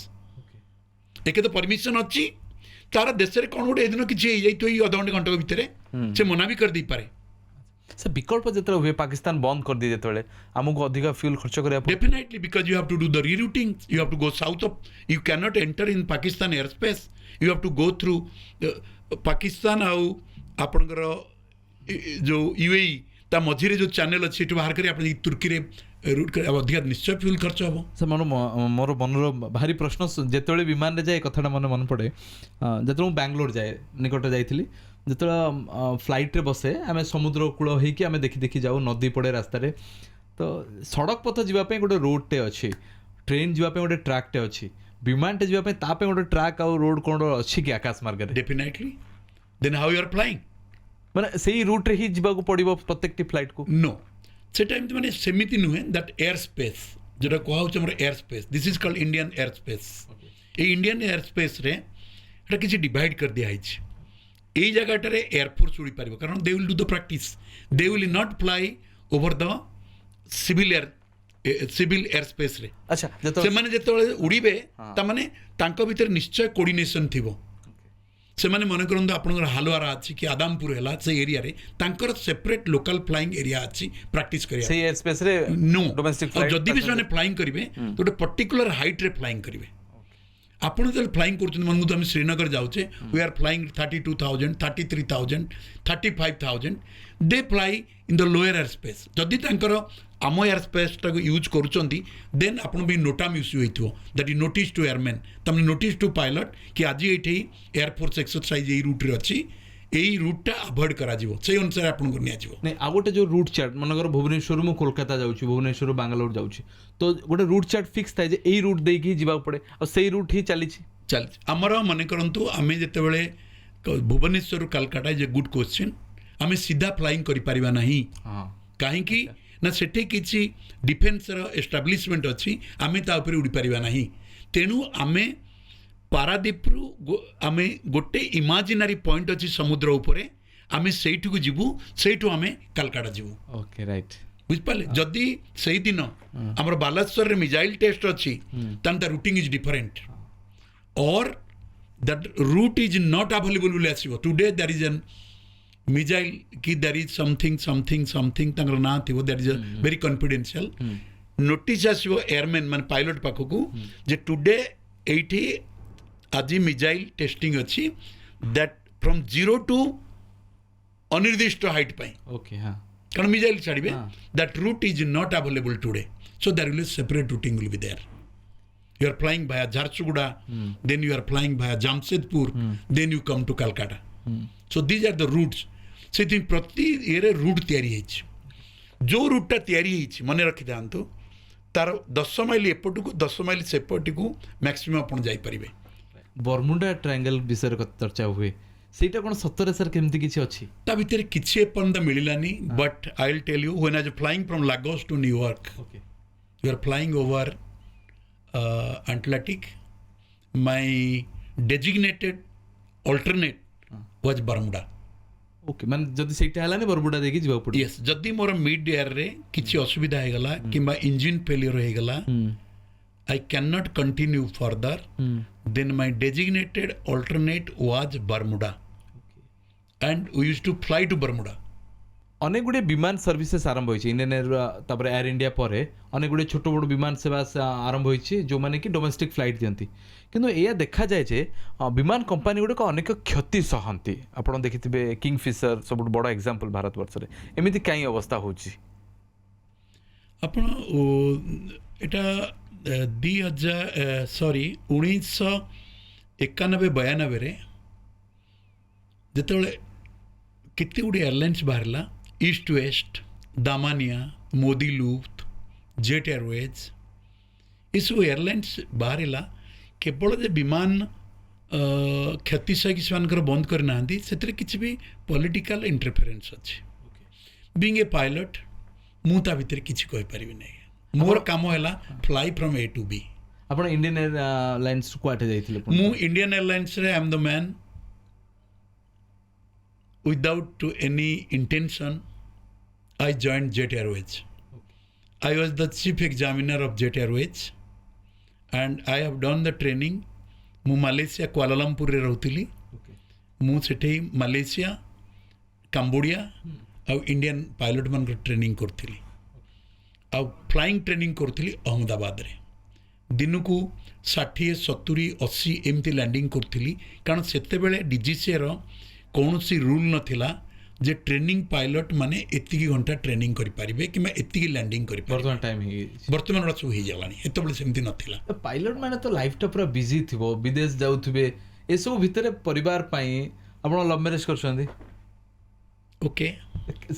एके तो परमिशन अच्छी तार देश रे कोन गोटे दिन किछि हे जाइतो ई आधा घंटा भीतर से मना भी कर दी पारे से विकल्प जतरे हुए पाकिस्तान बंद कर दी जतरे हमको अधिक फ्यूल खर्च करिया definitely because you have to do the rerouting you have to go south of you can not enter in Pakistan air space you have to go through Pakistan आउ आपनकर जो यूएई ता मझिरे जो चैनल अच्छी बाहर करी आप तुर्की रे रूट कर अधिक निश्चय फ्यूल खर्च हम से मोर मनर भारी प्रश्न जिते विमान रे जाए कथाटा मन पड़े जो बैंगलोर जाए निकट जाइली जो फ्लाइट रे बसे आम समुद्र कूल होइकी आम देखी देखी जाऊ नदी पड़े रास्ता रे तो सड़क पथ जावाई गोटे रोडटे अच्छी ट्रेन जावाई गोटे ट्रैकटे अच्छी विमानटे जावाई तापे गोटे ट्रैक आउ रोड कौन अच्छी कि आकाश मार्ग रे definitely then how you are flying माने सेही रूट रे ही जीवाको पड़िबो प्रत्येकटी फ्लाइट को नो सेटा एमती माने सेमिति नुहे दैट एयर स्पेस जेटा कोहा होछ हमर air space this is called Indian air space A Indian air space रे एटा किछि डिवाइड कर दिया हिछ एई जगह रे एयरफोर्स उड़ी पारिबो कारण they will do the practice they will not fly over the civil air space रे अच्छा से माने जेतले उड़ीबे ता माने तांको भीतर निश्चय कोऑर्डिनेशन थिबो से माने मन करंतु आपनकर हालवारा अछि कि आदामपुर हैला से एरिया रे तांकर सेपरेट लोकल फ्लाइंग एरिया अछि प्रैक्टिस करिया से एयर स्पेस रे नो डोमेस्टिक फ्लाइट जदि भी माने फ्लाइंग करिवे तो गोटे पर्टिकुलर हाइट रे फ्लाइंग करिवे आपण जब फ्लाइंग करछन मन हम श्रीनगर जाउचे we are flying 32,000 33,000 35,000 they fly in the lower airspace जदि तांकर आम एयर स्पेस टाको यूज करुचंती देन आपण भी नोटाम इश्यू होइथो that is notice to airman तमने नोटिस टू पायलट कि आज एठी एयरफोर्स एक्सरसाइज एई रूट रे अछि एई रूटटा अवॉइड करा जिवो से अनुसार आपण को निया जिवो नहीं आ गोटे जो रूट चार्ट मनकर भुवनेश्वर मु कोलकाता जाउची भुवनेश्वर बेंगलोर जाउची तो गोटे रूट चार्ट फिक्स थाए जे एई रूट देई की जिबा पड़े और सेई रूट ही चली हमर माने करंतु आमे जेते बेले Bhubaneswar Calcutta is a good question आमे सीधा फ्लाइंग करि परिबा नहीं काहे कि ना सेठी किछि डिफेंस रो एस्टाब्लिशमेंट अछि आमे ता ऊपर उड़ी परिबा नहीं तेनु आमे पारादीप रु आमे गोटे इमेजिनरी पॉइंट अछि समुद्र ऊपरे आमे सेठु को जिवु सेठु आमे कलकत्ता जिवु ओके राइट बुझ पाले जदी सेही दिन हमर बालेश्वर रे मिसाइल टेस्ट अछि तन द रूटिंग इज डिफरेंट और that route is not available will आसीबो today there is an missile कि देयर इज समथिंग तंगर ना थिबो that is very confidential notice आसीबो एयरमैन मान पायलट पाखकू जे टुडे एठी आज मिसाइल टेस्टिंग अच्छी दैट फ्रॉम 0 to अनिर्दिष्ट हाइट पाई ओके हाँ कारण मिसाइल छाड़िबे हाँ। That route is not available today so there will separate routing will be there you are flying भाया Jharsuguda then you are flying भाया Jamshedpur then you come to Kolkata so these are the routes से प्रति ये root तैयारी होइछि जो रूटा तैयारी होइछि मने रखि थांतु तार 10 माइल एपट को 10 माइल सेपट को मैक्सिमम आपण जाई परिबे बर्मुडा ट्रायंगल विषय चर्चा हुए ସେଇଟା କ'ଣ ସତରେ ସାର୍ କେମିତି କିଛି ଅଛି ତା ଭିତରେ କିଛି ଏପର୍ଯ୍ୟନ୍ତ ମିଳିଲାନି but I will tell you when I flying from Lagos to New York okay you are flying over Atlantic. My designated alternate was Bermuda. Okay ମାନେ ଯଦି ସେଇଟା ହେଲାନି ବରମୁଡା ଦେଇକି ଯିବାକୁ ପଡ଼ିବ Yes, जदि मोर मिड एयर रे किछि असुविधा हेगला किंबा इंजिन फेलियर हेगला I cannot continue further. Then my designated alternate was Bermuda. And we used to fly to Bermuda. ଅନେକ ଗୁଡ଼ିଏ ବିମାନ ସର୍ଭିସେସ୍ ଆରମ୍ଭ ହୋଇଛି ଇଣ୍ଡିଆନ୍ ଏୟାର ତାପରେ ଏୟାର ଇଣ୍ଡିଆ ପରେ ଅନେକ ଗୁଡ଼ିଏ ଛୋଟ ବଡ଼ ବିମାନ ସେବା ଆରମ୍ଭ ହୋଇଛି ଯେଉଁମାନେ କି ଡୋମେଷ୍ଟିକ୍ ଫ୍ଲାଇଟ୍ ଦିଅନ୍ତି କିନ୍ତୁ ଏହା ଦେଖାଯାଏ ଯେ ବିମାନ କମ୍ପାନୀ ଗୁଡ଼ିକ ଅନେକ କ୍ଷତି ସହନ୍ତି ଆପଣ ଦେଖିଥିବେ କିଙ୍ଗଫିଶର ସବୁଠୁ ବଡ଼ ଏକ୍ଜାମ୍ପଲ୍ ଭାରତବର୍ଷରେ ଏମିତି କାହିଁ ଅବସ୍ଥା ହେଉଛି ଆପଣ ଏଟା 1991-92 ଯେତେବେଳେ କେତେ ଗୁଡ଼ିଏ ଏୟାରଲାଇନ୍ସ ବାହାରିଲା ଇଷ୍ଟ ୱେଷ୍ଟ ଦାମାନିଆ ମୋଦି ଲୁଫ୍ଟ ଜେଟ୍ ଏୟାରୱେଜ୍ ଏସବୁ ଏୟାରଲାଇନ୍ସ ବାହାରିଲା କେବଳ ଯେ ବିମାନ କ୍ଷତି ସହିକି ସେମାନଙ୍କର ବନ୍ଦ କରିନାହାନ୍ତି ସେଥିରେ କିଛି ବି ପଲିଟିକାଲ ଇଣ୍ଟରଫେରେନ୍ସ ଅଛି ବିଙ୍ଗ ଏ ପାଇଲଟ ମୁଁ ତା ଭିତରେ କିଛି କହିପାରିବି ନାହିଁ ମୋର କାମ ହେଲା fly from A to B ଆପଣ ଇଣ୍ଡିଆନ୍ ଏୟାରଲାଇନ୍ସ କୁଆଡ଼େ ଯାଇଥିଲେ ମୁଁ ଇଣ୍ଡିଆନ୍ ଏୟାରଲାଇନ୍ସରେ I am the man without any intention I joined Jet Airways. I was the chief examiner of Jet Airways and I have done the training. ମୁଁ Malaysia କୁଆଲାଲମ୍ପୁରରେ ରହୁଥିଲି ମୁଁ ସେଠି ମାଲେସିଆ କାମ୍ବୋଡ଼ିଆ ଆଉ ଇଣ୍ଡିଆନ୍ ପାଇଲଟମାନଙ୍କର ଟ୍ରେନିଂ କରୁଥିଲି ଆଉ ଫ୍ଲାଇଂ ଟ୍ରେନିଂ କରୁଥିଲି ଅହମ୍ମଦାବାଦରେ ଦିନକୁ 60 70 80 ଏମିତି ଲ୍ୟାଣ୍ଡିଂ କରୁଥିଲି କାରଣ ସେତେବେଳେ ଡିଜିସିଏର କୌଣସି ରୁଲ୍ ନଥିଲା ଯେ ଟ୍ରେନିଂ ପାଇଲଟ ମାନେ ଏତିକି ଘଣ୍ଟା ଟ୍ରେନିଂ କରିପାରିବେ କିମ୍ବା ଏତିକି ଲ୍ୟାଣ୍ଡିଂ କରିପାରିବେ ବର୍ତ୍ତମାନ ଗୁଡ଼ା ସବୁ ହେଇଗଲାଣି ସେତେବେଳେ ସେମିତି ନଥିଲା ପାଇଲଟ ମାନେ ତ ଲାଇଫଟା ପୁରା ବିଜି ଥିବ ବିଦେଶ ଯାଉଥିବେ ଏସବୁ ଭିତରେ ପରିବାର ପାଇଁ ଆପଣ ଲଭ୍ ମ୍ୟାରେଜ୍ କରୁଛନ୍ତି ଓକେ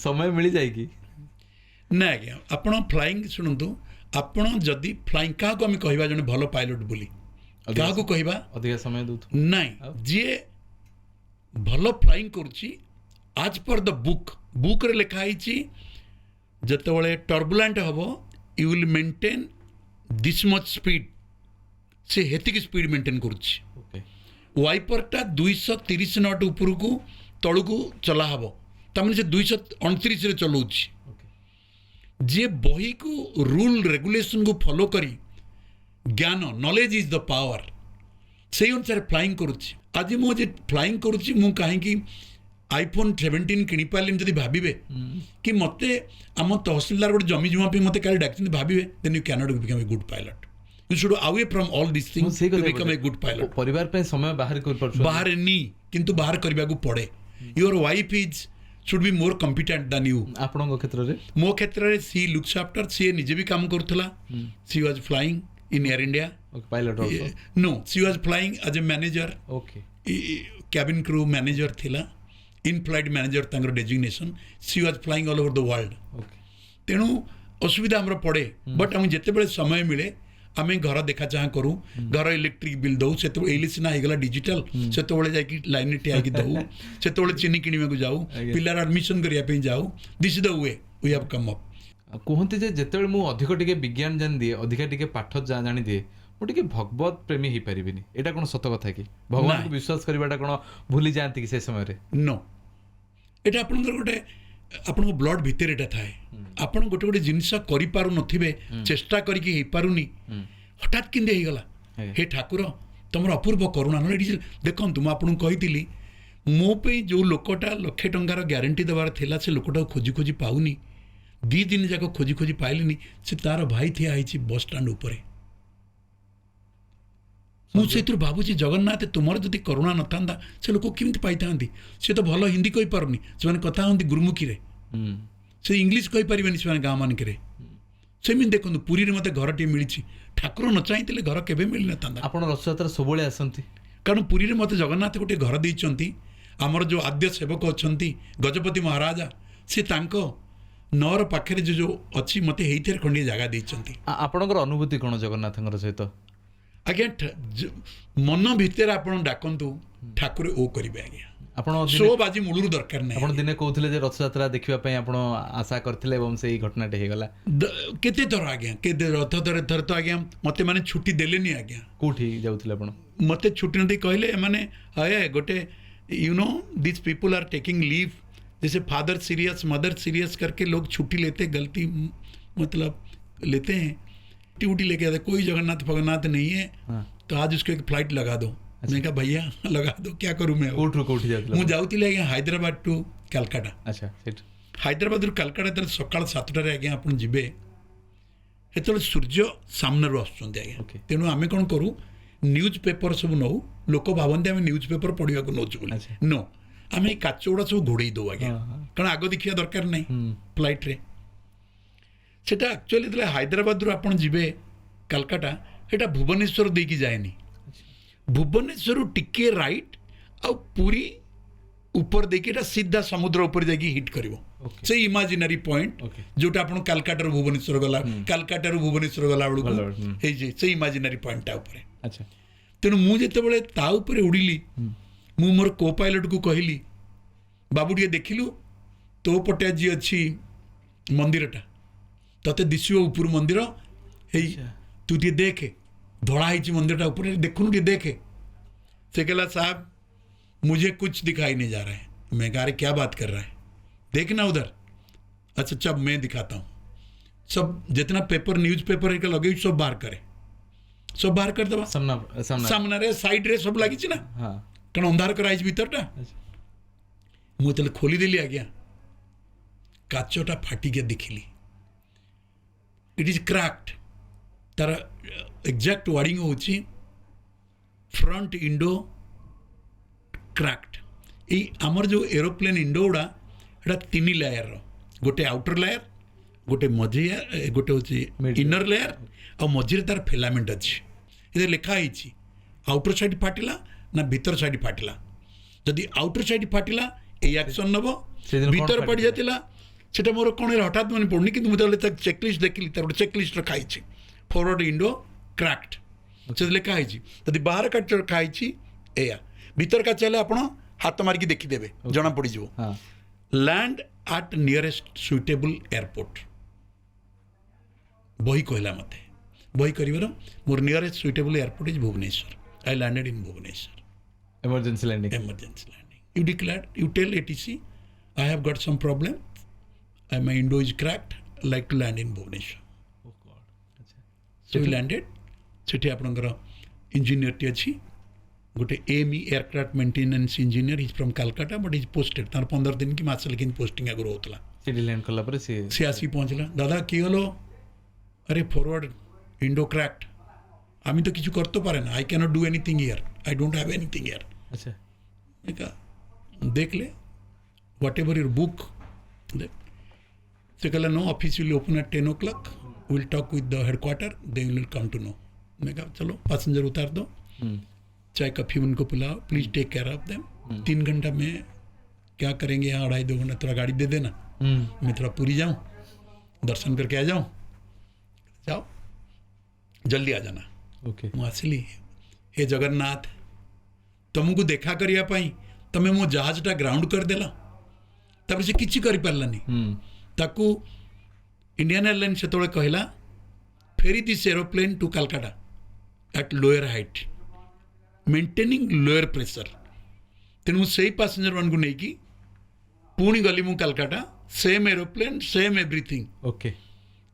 ସମୟ ମିଳିଯାଏ କି ନା ଆଜ୍ଞା ଆପଣ ଫ୍ଲାଇଂ ଶୁଣନ୍ତୁ ଆପଣ ଯଦି ଫ୍ଲାଇଂ କାହାକୁ ଆମେ କହିବା ଜଣେ ଭଲ ପାଇଲଟ ବୋଲି କାହାକୁ କହିବା ଅଧିକା ସମୟ ଦେଉଥିବ ନାଇଁ ଯିଏ ଭଲ ଫ୍ଲାଇଂ କରୁଛି ଆଜ୍ ପର୍ ଦ ବୁକ୍ରେ ଲେଖା ହେଇଛି ଯେତେବେଳେ ଟର୍ବୁଲାଣ୍ଟ ହେବ you will maintain this much speed ସେ ହେତିକି ସ୍ପିଡ୍ ମେଣ୍ଟେନ୍ କରୁଛି ୱାଇପରଟା 230 ନଟ୍ ଉପରକୁ ତଳକୁ ଚଲା ହେବ ତାମାନେ ସେ 229ରେ ଚଲାଉଛି ଯିଏ ବହିକୁ ରୁଲ୍ ରେଗୁଲେସନ୍କୁ ଫଲୋ କରି ଜ୍ଞାନ ନଲେଜ୍ ଇଜ୍ ଦ ପାୱାର ସେଇ ଅନୁସାରେ ଫ୍ଲାଇଂ କରୁଛି ଆଜି ମୁଁ ଯେ ଫ୍ଲାଇଂ କରୁଛି ମୁଁ କାହିଁକି iPhone 17 କିଣିପାରିଲିନି ଯଦି ଭାବିବେ କି ମୋତେ ଆମ ତହସିଲଦାର ଗୋଟେ ଜମି ଜମା ପାଇଁ ମୋତେ କାଲି ଡାକିଛନ୍ତି ଭାବିବେ then you cannot become a good pilot you should away from all this things to become a good pilot ପରିବାର ପାଇଁ ସମୟ ବାହାର କରିପାରୁଛୁ ବାହାରେନି କିନ୍ତୁ ବାହାର କରିବାକୁ ପଡ଼େ your wife is should be more competent than you ଆପଣଙ୍କ କ୍ଷେତ୍ରରେ ମୋ କ୍ଷେତ୍ରରେ she looks after ସିଏ ନିଜେ ବି କାମ କରୁଥିଲା she was flying in Air India pilot also no she was flying as a manager okay cabin crew manager ଥିଲା in flight manager ତାଙ୍କର designation she was flying all over the world ତେଣୁ ଅସୁବିଧା ଆମର ପଡ଼େ ବଟ୍ ଆମେ ଯେତେବେଳେ ସମୟ ମିଳେ ଆମେ ଘର ଦେଖା ଚାହାଁ କରୁ ଘର ଇଲେକ୍ଟ୍ରିକ୍ ବିଲ୍ ଦେଉ ସେତେବେଳେ ଏଇଲେ ସିନା ହେଇଗଲା ଡିଜିଟାଲ ସେତେବେଳେ ଯାଇକି ଲାଇନ୍ରେ ଠିଆ ହେଇକି ଦେଉ ସେତେବେଳେ ଚିନି କିଣିବାକୁ ଯାଉ ପିଲାର ଆଡମିସନ୍ କରିବା ପାଇଁ ଯାଉ this is the way we have come up କୁହନ୍ତି ଯେ ଯେତେବେଳେ ମୁଁ ଅଧିକ ଟିକେ ବିଜ୍ଞାନ ଜାଣିଦିଏ ଅଧିକା ଟିକେ ପାଠ ଜାଣିଦିଏ ମୁଁ ଟିକେ ଭଗବତ ପ୍ରେମୀ ହେଇପାରିବିନି ଏଇଟା କ'ଣ ସତ କଥା କି ଭଗବାନଙ୍କୁ ବିଶ୍ୱାସ କରିବାଟା କ'ଣ ଭୁଲି ଯାଆନ୍ତି କି ସେ ସମୟରେ नो ଏଇଟା ଆପଣଙ୍କର ଗୋଟେ ଆପଣଙ୍କ ବ୍ଲଡ୍ ଭିତରେ ଏଇଟା ଥାଏ ଆପଣ ଗୋଟେ ଗୋଟେ ଜିନିଷ କରିପାରୁନଥିବେ ଚେଷ୍ଟା କରିକି ହେଇପାରୁନି ହଠାତ୍ କେମିତି ହେଇଗଲା ହେ ଠାକୁର ତମର ଅପୂର୍ବ କରୁଣା ନହେଲେ ଏଠି ଦେଖନ୍ତୁ ମୁଁ ଆପଣଙ୍କୁ କହିଥିଲି ମୋ ପାଇଁ ଯେଉଁ ଲୋକଟା 1,00,000 ଟଙ୍କାର ଗ୍ୟାରେଣ୍ଟି ଦେବାର ଥିଲା ସେ ଲୋକଟାକୁ ଖୋଜି ଖୋଜି ପାଉନି 2 ଦିନ ଯାକ ଖୋଜି ଖୋଜି ପାଇଲିନି ସେ ତାର ଭାଇ ଠିଆ ହେଇଛି ବସ୍ ଷ୍ଟାଣ୍ଡ ଉପରେ मुझे भावुची जगन्नाथ तुमर जदि करुणा न था से लोक केमी पाई था सी तो भल हिंदी कही पारनी से कथा हमें गुरुमुखी से इंग्लीश कही पारे से गाँ मानक सेमती देखो पुरी में मत घर टे मिली ठाकुर न चाहिए घर केवे मिल न था आप रथयात्रा सब आसती कारण पुरी में मत जगन्नाथ गोटे घर देती आमर जो आद्य सेवक अच्छा गजपति महाराजा सी नर पाखे जो अच्छी मत खंडिया जगह देती आपणकर अनुभूति कौन जगन्नाथ सहित आज्ञा मन भितर आप डाकतु ठाकुर ओ करेंगे आज्ञा आपण शो बाजी मूलर दरकार नहीं आपण दिने कहते जे रथयात्रा देखा आपण आशा करथिले एवं से घटनाटे हेगला केते थर आज्ञा के रथ थर तो आज्ञा मते माने छुट्टी देलेनी आज्ञा कोठी जाउथिले आपण मते छुट्टी नदी कहले माने अये गोटे you know this people are taking leave जैसे फादर सीरियस मदर सीरियस करके लोग छुट्टी लेते गलती मतलब लेते हैं ड्यूटी लेके आते कोई जगन्नाथ फगन्नाथ नहीं है तो आज उसको एक फ्लाइट लगा दो मैंने कहा भैया लगा दो क्या करूँ मैं मुझे जाऊँगी आज्ञा हैदराबाद टू कलकाता अच्छा हैदराबाद रु कलकाता तरह सकाल 7टार आज्ञा आप जी जो सूर्य सामने आज्ञा तेणु आम कौन करूँ न्यूज पेपर सब नौ लोक भावती आम न्यूज पेपर पढ़ा नौ नो आम ये काच गुड़ा सब घोड़े दो आज्ञा कारण आग देखा दरकार ना फ्लाइट रे सेटा एक्चुअली हैदराबाद रु आप जी कलकाता एटा भुवनेश्वर देकी जाएनी भुवनेश्वर टिके राइट आ पूरी ऊपर देखिए सीधा समुद्र ऊपर जाके हिट करिवो से इमेजिनरी पॉइंट जोटा आपण कलकाता रो भुवनेश्वर गला कलकाता रो भुवनेश्वर गला बेलू हे जे से इमेजिनरी पॉइंट ता ऊपर अच्छा तेणु मु जेते बेले ता ऊपर उड़िली मु मोर को पायलट को कहली बाबू टिके देखिलु तो पटे जी अच्छी मंदिरटा तते दिसियो ऊपर मंदिर हे तू टिके देखे धड़ा ही मंदिरटा ऊपर देखुन टिके देखे से कहला साहब मुझे कुछ दिखाई नहीं जा रहा है मैं कह रहा क्या बात कर रहा है देखना उधर अच्छा चब मैं दिखाता हूँ सब जितना पेपर न्यूज पेपर एक लगे सब बाहर करे सब बाहर कर दबा सामना रे साइड रे सब लगी ना कारण अंधार कराई भीतरटा मुझे खोली देली आज्ञा काचटा फाटी के देखिली इट इज क्रैक्ड तार एग्जैक्ट वार्डिंग होची फ्रंट इंडो क्रैक्ड ये आमर जो एरोप्लेन इंडो गुड़ा एटा 3 लेयर गोटे आउटर लेयर गोटे मझी गोटे हूँ इनर लेयर आ मझे तार फिलामेंट अच्छी ये लिखाई आउटर साइड फाटिला ना भीतर साइड फाटिला जदि आउटर साइड फाटिला ये एक्शन नब भीतर पड़ जाता से मोर कौन हठात मन पड़नी कि मुझे चेकलिस्ट देखिली गोटे चेकलिस्ट रखाई फरवर्ड इंडो क्रैक्ड से लिखाई जदि बाहर काट रखाई एया भीतर का चले आप हाथ मारिकी देखीदेवे जना पड़ land at nearest suitable airport बही कहला मत बही कर मोर nearest suitable airport is Bhubaneswar I landed in Bhubaneswar emergency landing you declared you tell ATC I have got some problem I my window is cracked like to land in Bhubaneswar so you landed सेठी आपनकर engineer टी अच्छी गोटे AME aircraft maintenance engineer is from Kolkata but is posted तार 15 दिन की मास लेकिन posting आगु होतला सिटी लैंड कला पर से आसी पहुंचला दादा कि हलो अरे फॉरवर्ड विंडो क्रैक्ड आमी तो किछु करतो पारे ना I can not do anything here I don't have anything here अच्छा मैं कहा देख ले व्हाटएवर योर बुक देख से कहला no office will open at 10 o'clock will talk with the headquarter they will come to know मैं कहा चलो पैसेंजर उतार दो चाय कॉफी उनको पिलाओ please take care of them 3 घंटा में क्या करेंगे यहाँ 2.5 घंटा थोड़ा गाड़ी दे देना मैं थोड़ा पूरी जाऊँ दर्शन करके आ जाऊँ जाओ जल्दी आ जाना ओके मु आसिली हे जगन्नाथ तुमको देखा करने तमें मो जहाजटा ग्राउंड करदेला तापर से किसी कर पारानी ताकू इंडियन एयरलाइन से कहला ferry this aeroplane to Kolkata at lower height maintaining lower pressure तेणु से पैसेंजर मान को लेकिन पुणी गली मु Kolkata same aeroplane same everything okay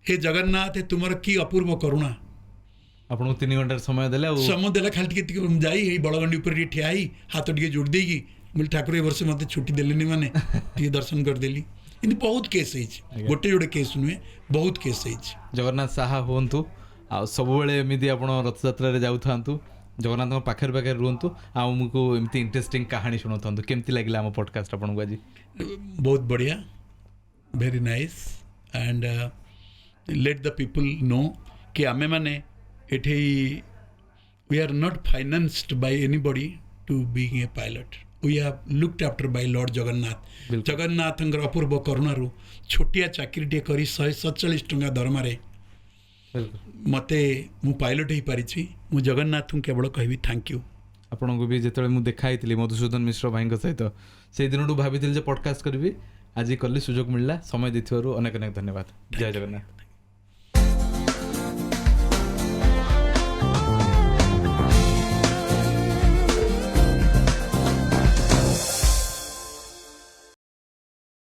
हे जगन्नाथ तुमर की अपूर्व करुणा आपको 3 घंटा समय देला खाली टी जाई बड़गंडी उपर ठिया हाथ टे जोड़ देगी बोले ठाकुर ए वर्ष मत छुट्टी देलेनी माने टी दर्शन करदेली इनती बहुत केस गोटे जोड़े केस नुहे बहुत केस जगन्नाथ साहा हूँ आ सब एमती आप रथयात्रा जाऊँ ଜଗନ୍ନାଥଙ୍କ ପାଖରେ ପାଖରେ ରୁହନ୍ତୁ ଆଉ ଆମକୁ ଏମିତି ଇଣ୍ଟରେଷ୍ଟିଂ କାହାଣୀ ଶୁଣାଉଥାନ୍ତୁ। କେମିତି ଲାଗିଲା ଆମ ପଡକାଷ୍ଟ ଆପଣଙ୍କୁ ଆଜି? ବହୁତ ବଢ଼ିଆ, very nice. And late the people no କି ଆମେମାନେ ଏଠି we are not financed by anybody to being a pilot. We have looked after by Lord Jagannath. बिल्कुल। ଜଗନ୍ନାଥଙ୍କର ଅପୂର୍ବ କରୁଣାରୁ ଛୋଟିଆ ଚାକିରିଟିଏ କରି 147 ଟଙ୍କା ଦରମାରେ ମୋତେ ମୁଁ ପାଇଲଟ ହେଇପାରିଛି। ମୁଁ ଜଗନ୍ନାଥଙ୍କୁ କେବଳ କହିବି ଥ୍ୟାଙ୍କ ୟୁ। ଆପଣଙ୍କୁ ବି ଯେତେବେଳେ ମୁଁ ଦେଖା ହେଇଥିଲି ମଧୁସୂଦନ ମିଶ୍ର ଭାଇଙ୍କ ସହିତ, ସେଇ ଦିନଠୁ ଭାବିଥିଲି ଯେ ପଡକାଷ୍ଟ କରିବି। ଆଜି କଲି, ସୁଯୋଗ ମିଳିଲା। ସମୟ ଦେଇଥିବାରୁ ଅନେକ ଅନେକ ଧନ୍ୟବାଦ। ଜୟ ଜଗନ୍ନାଥ।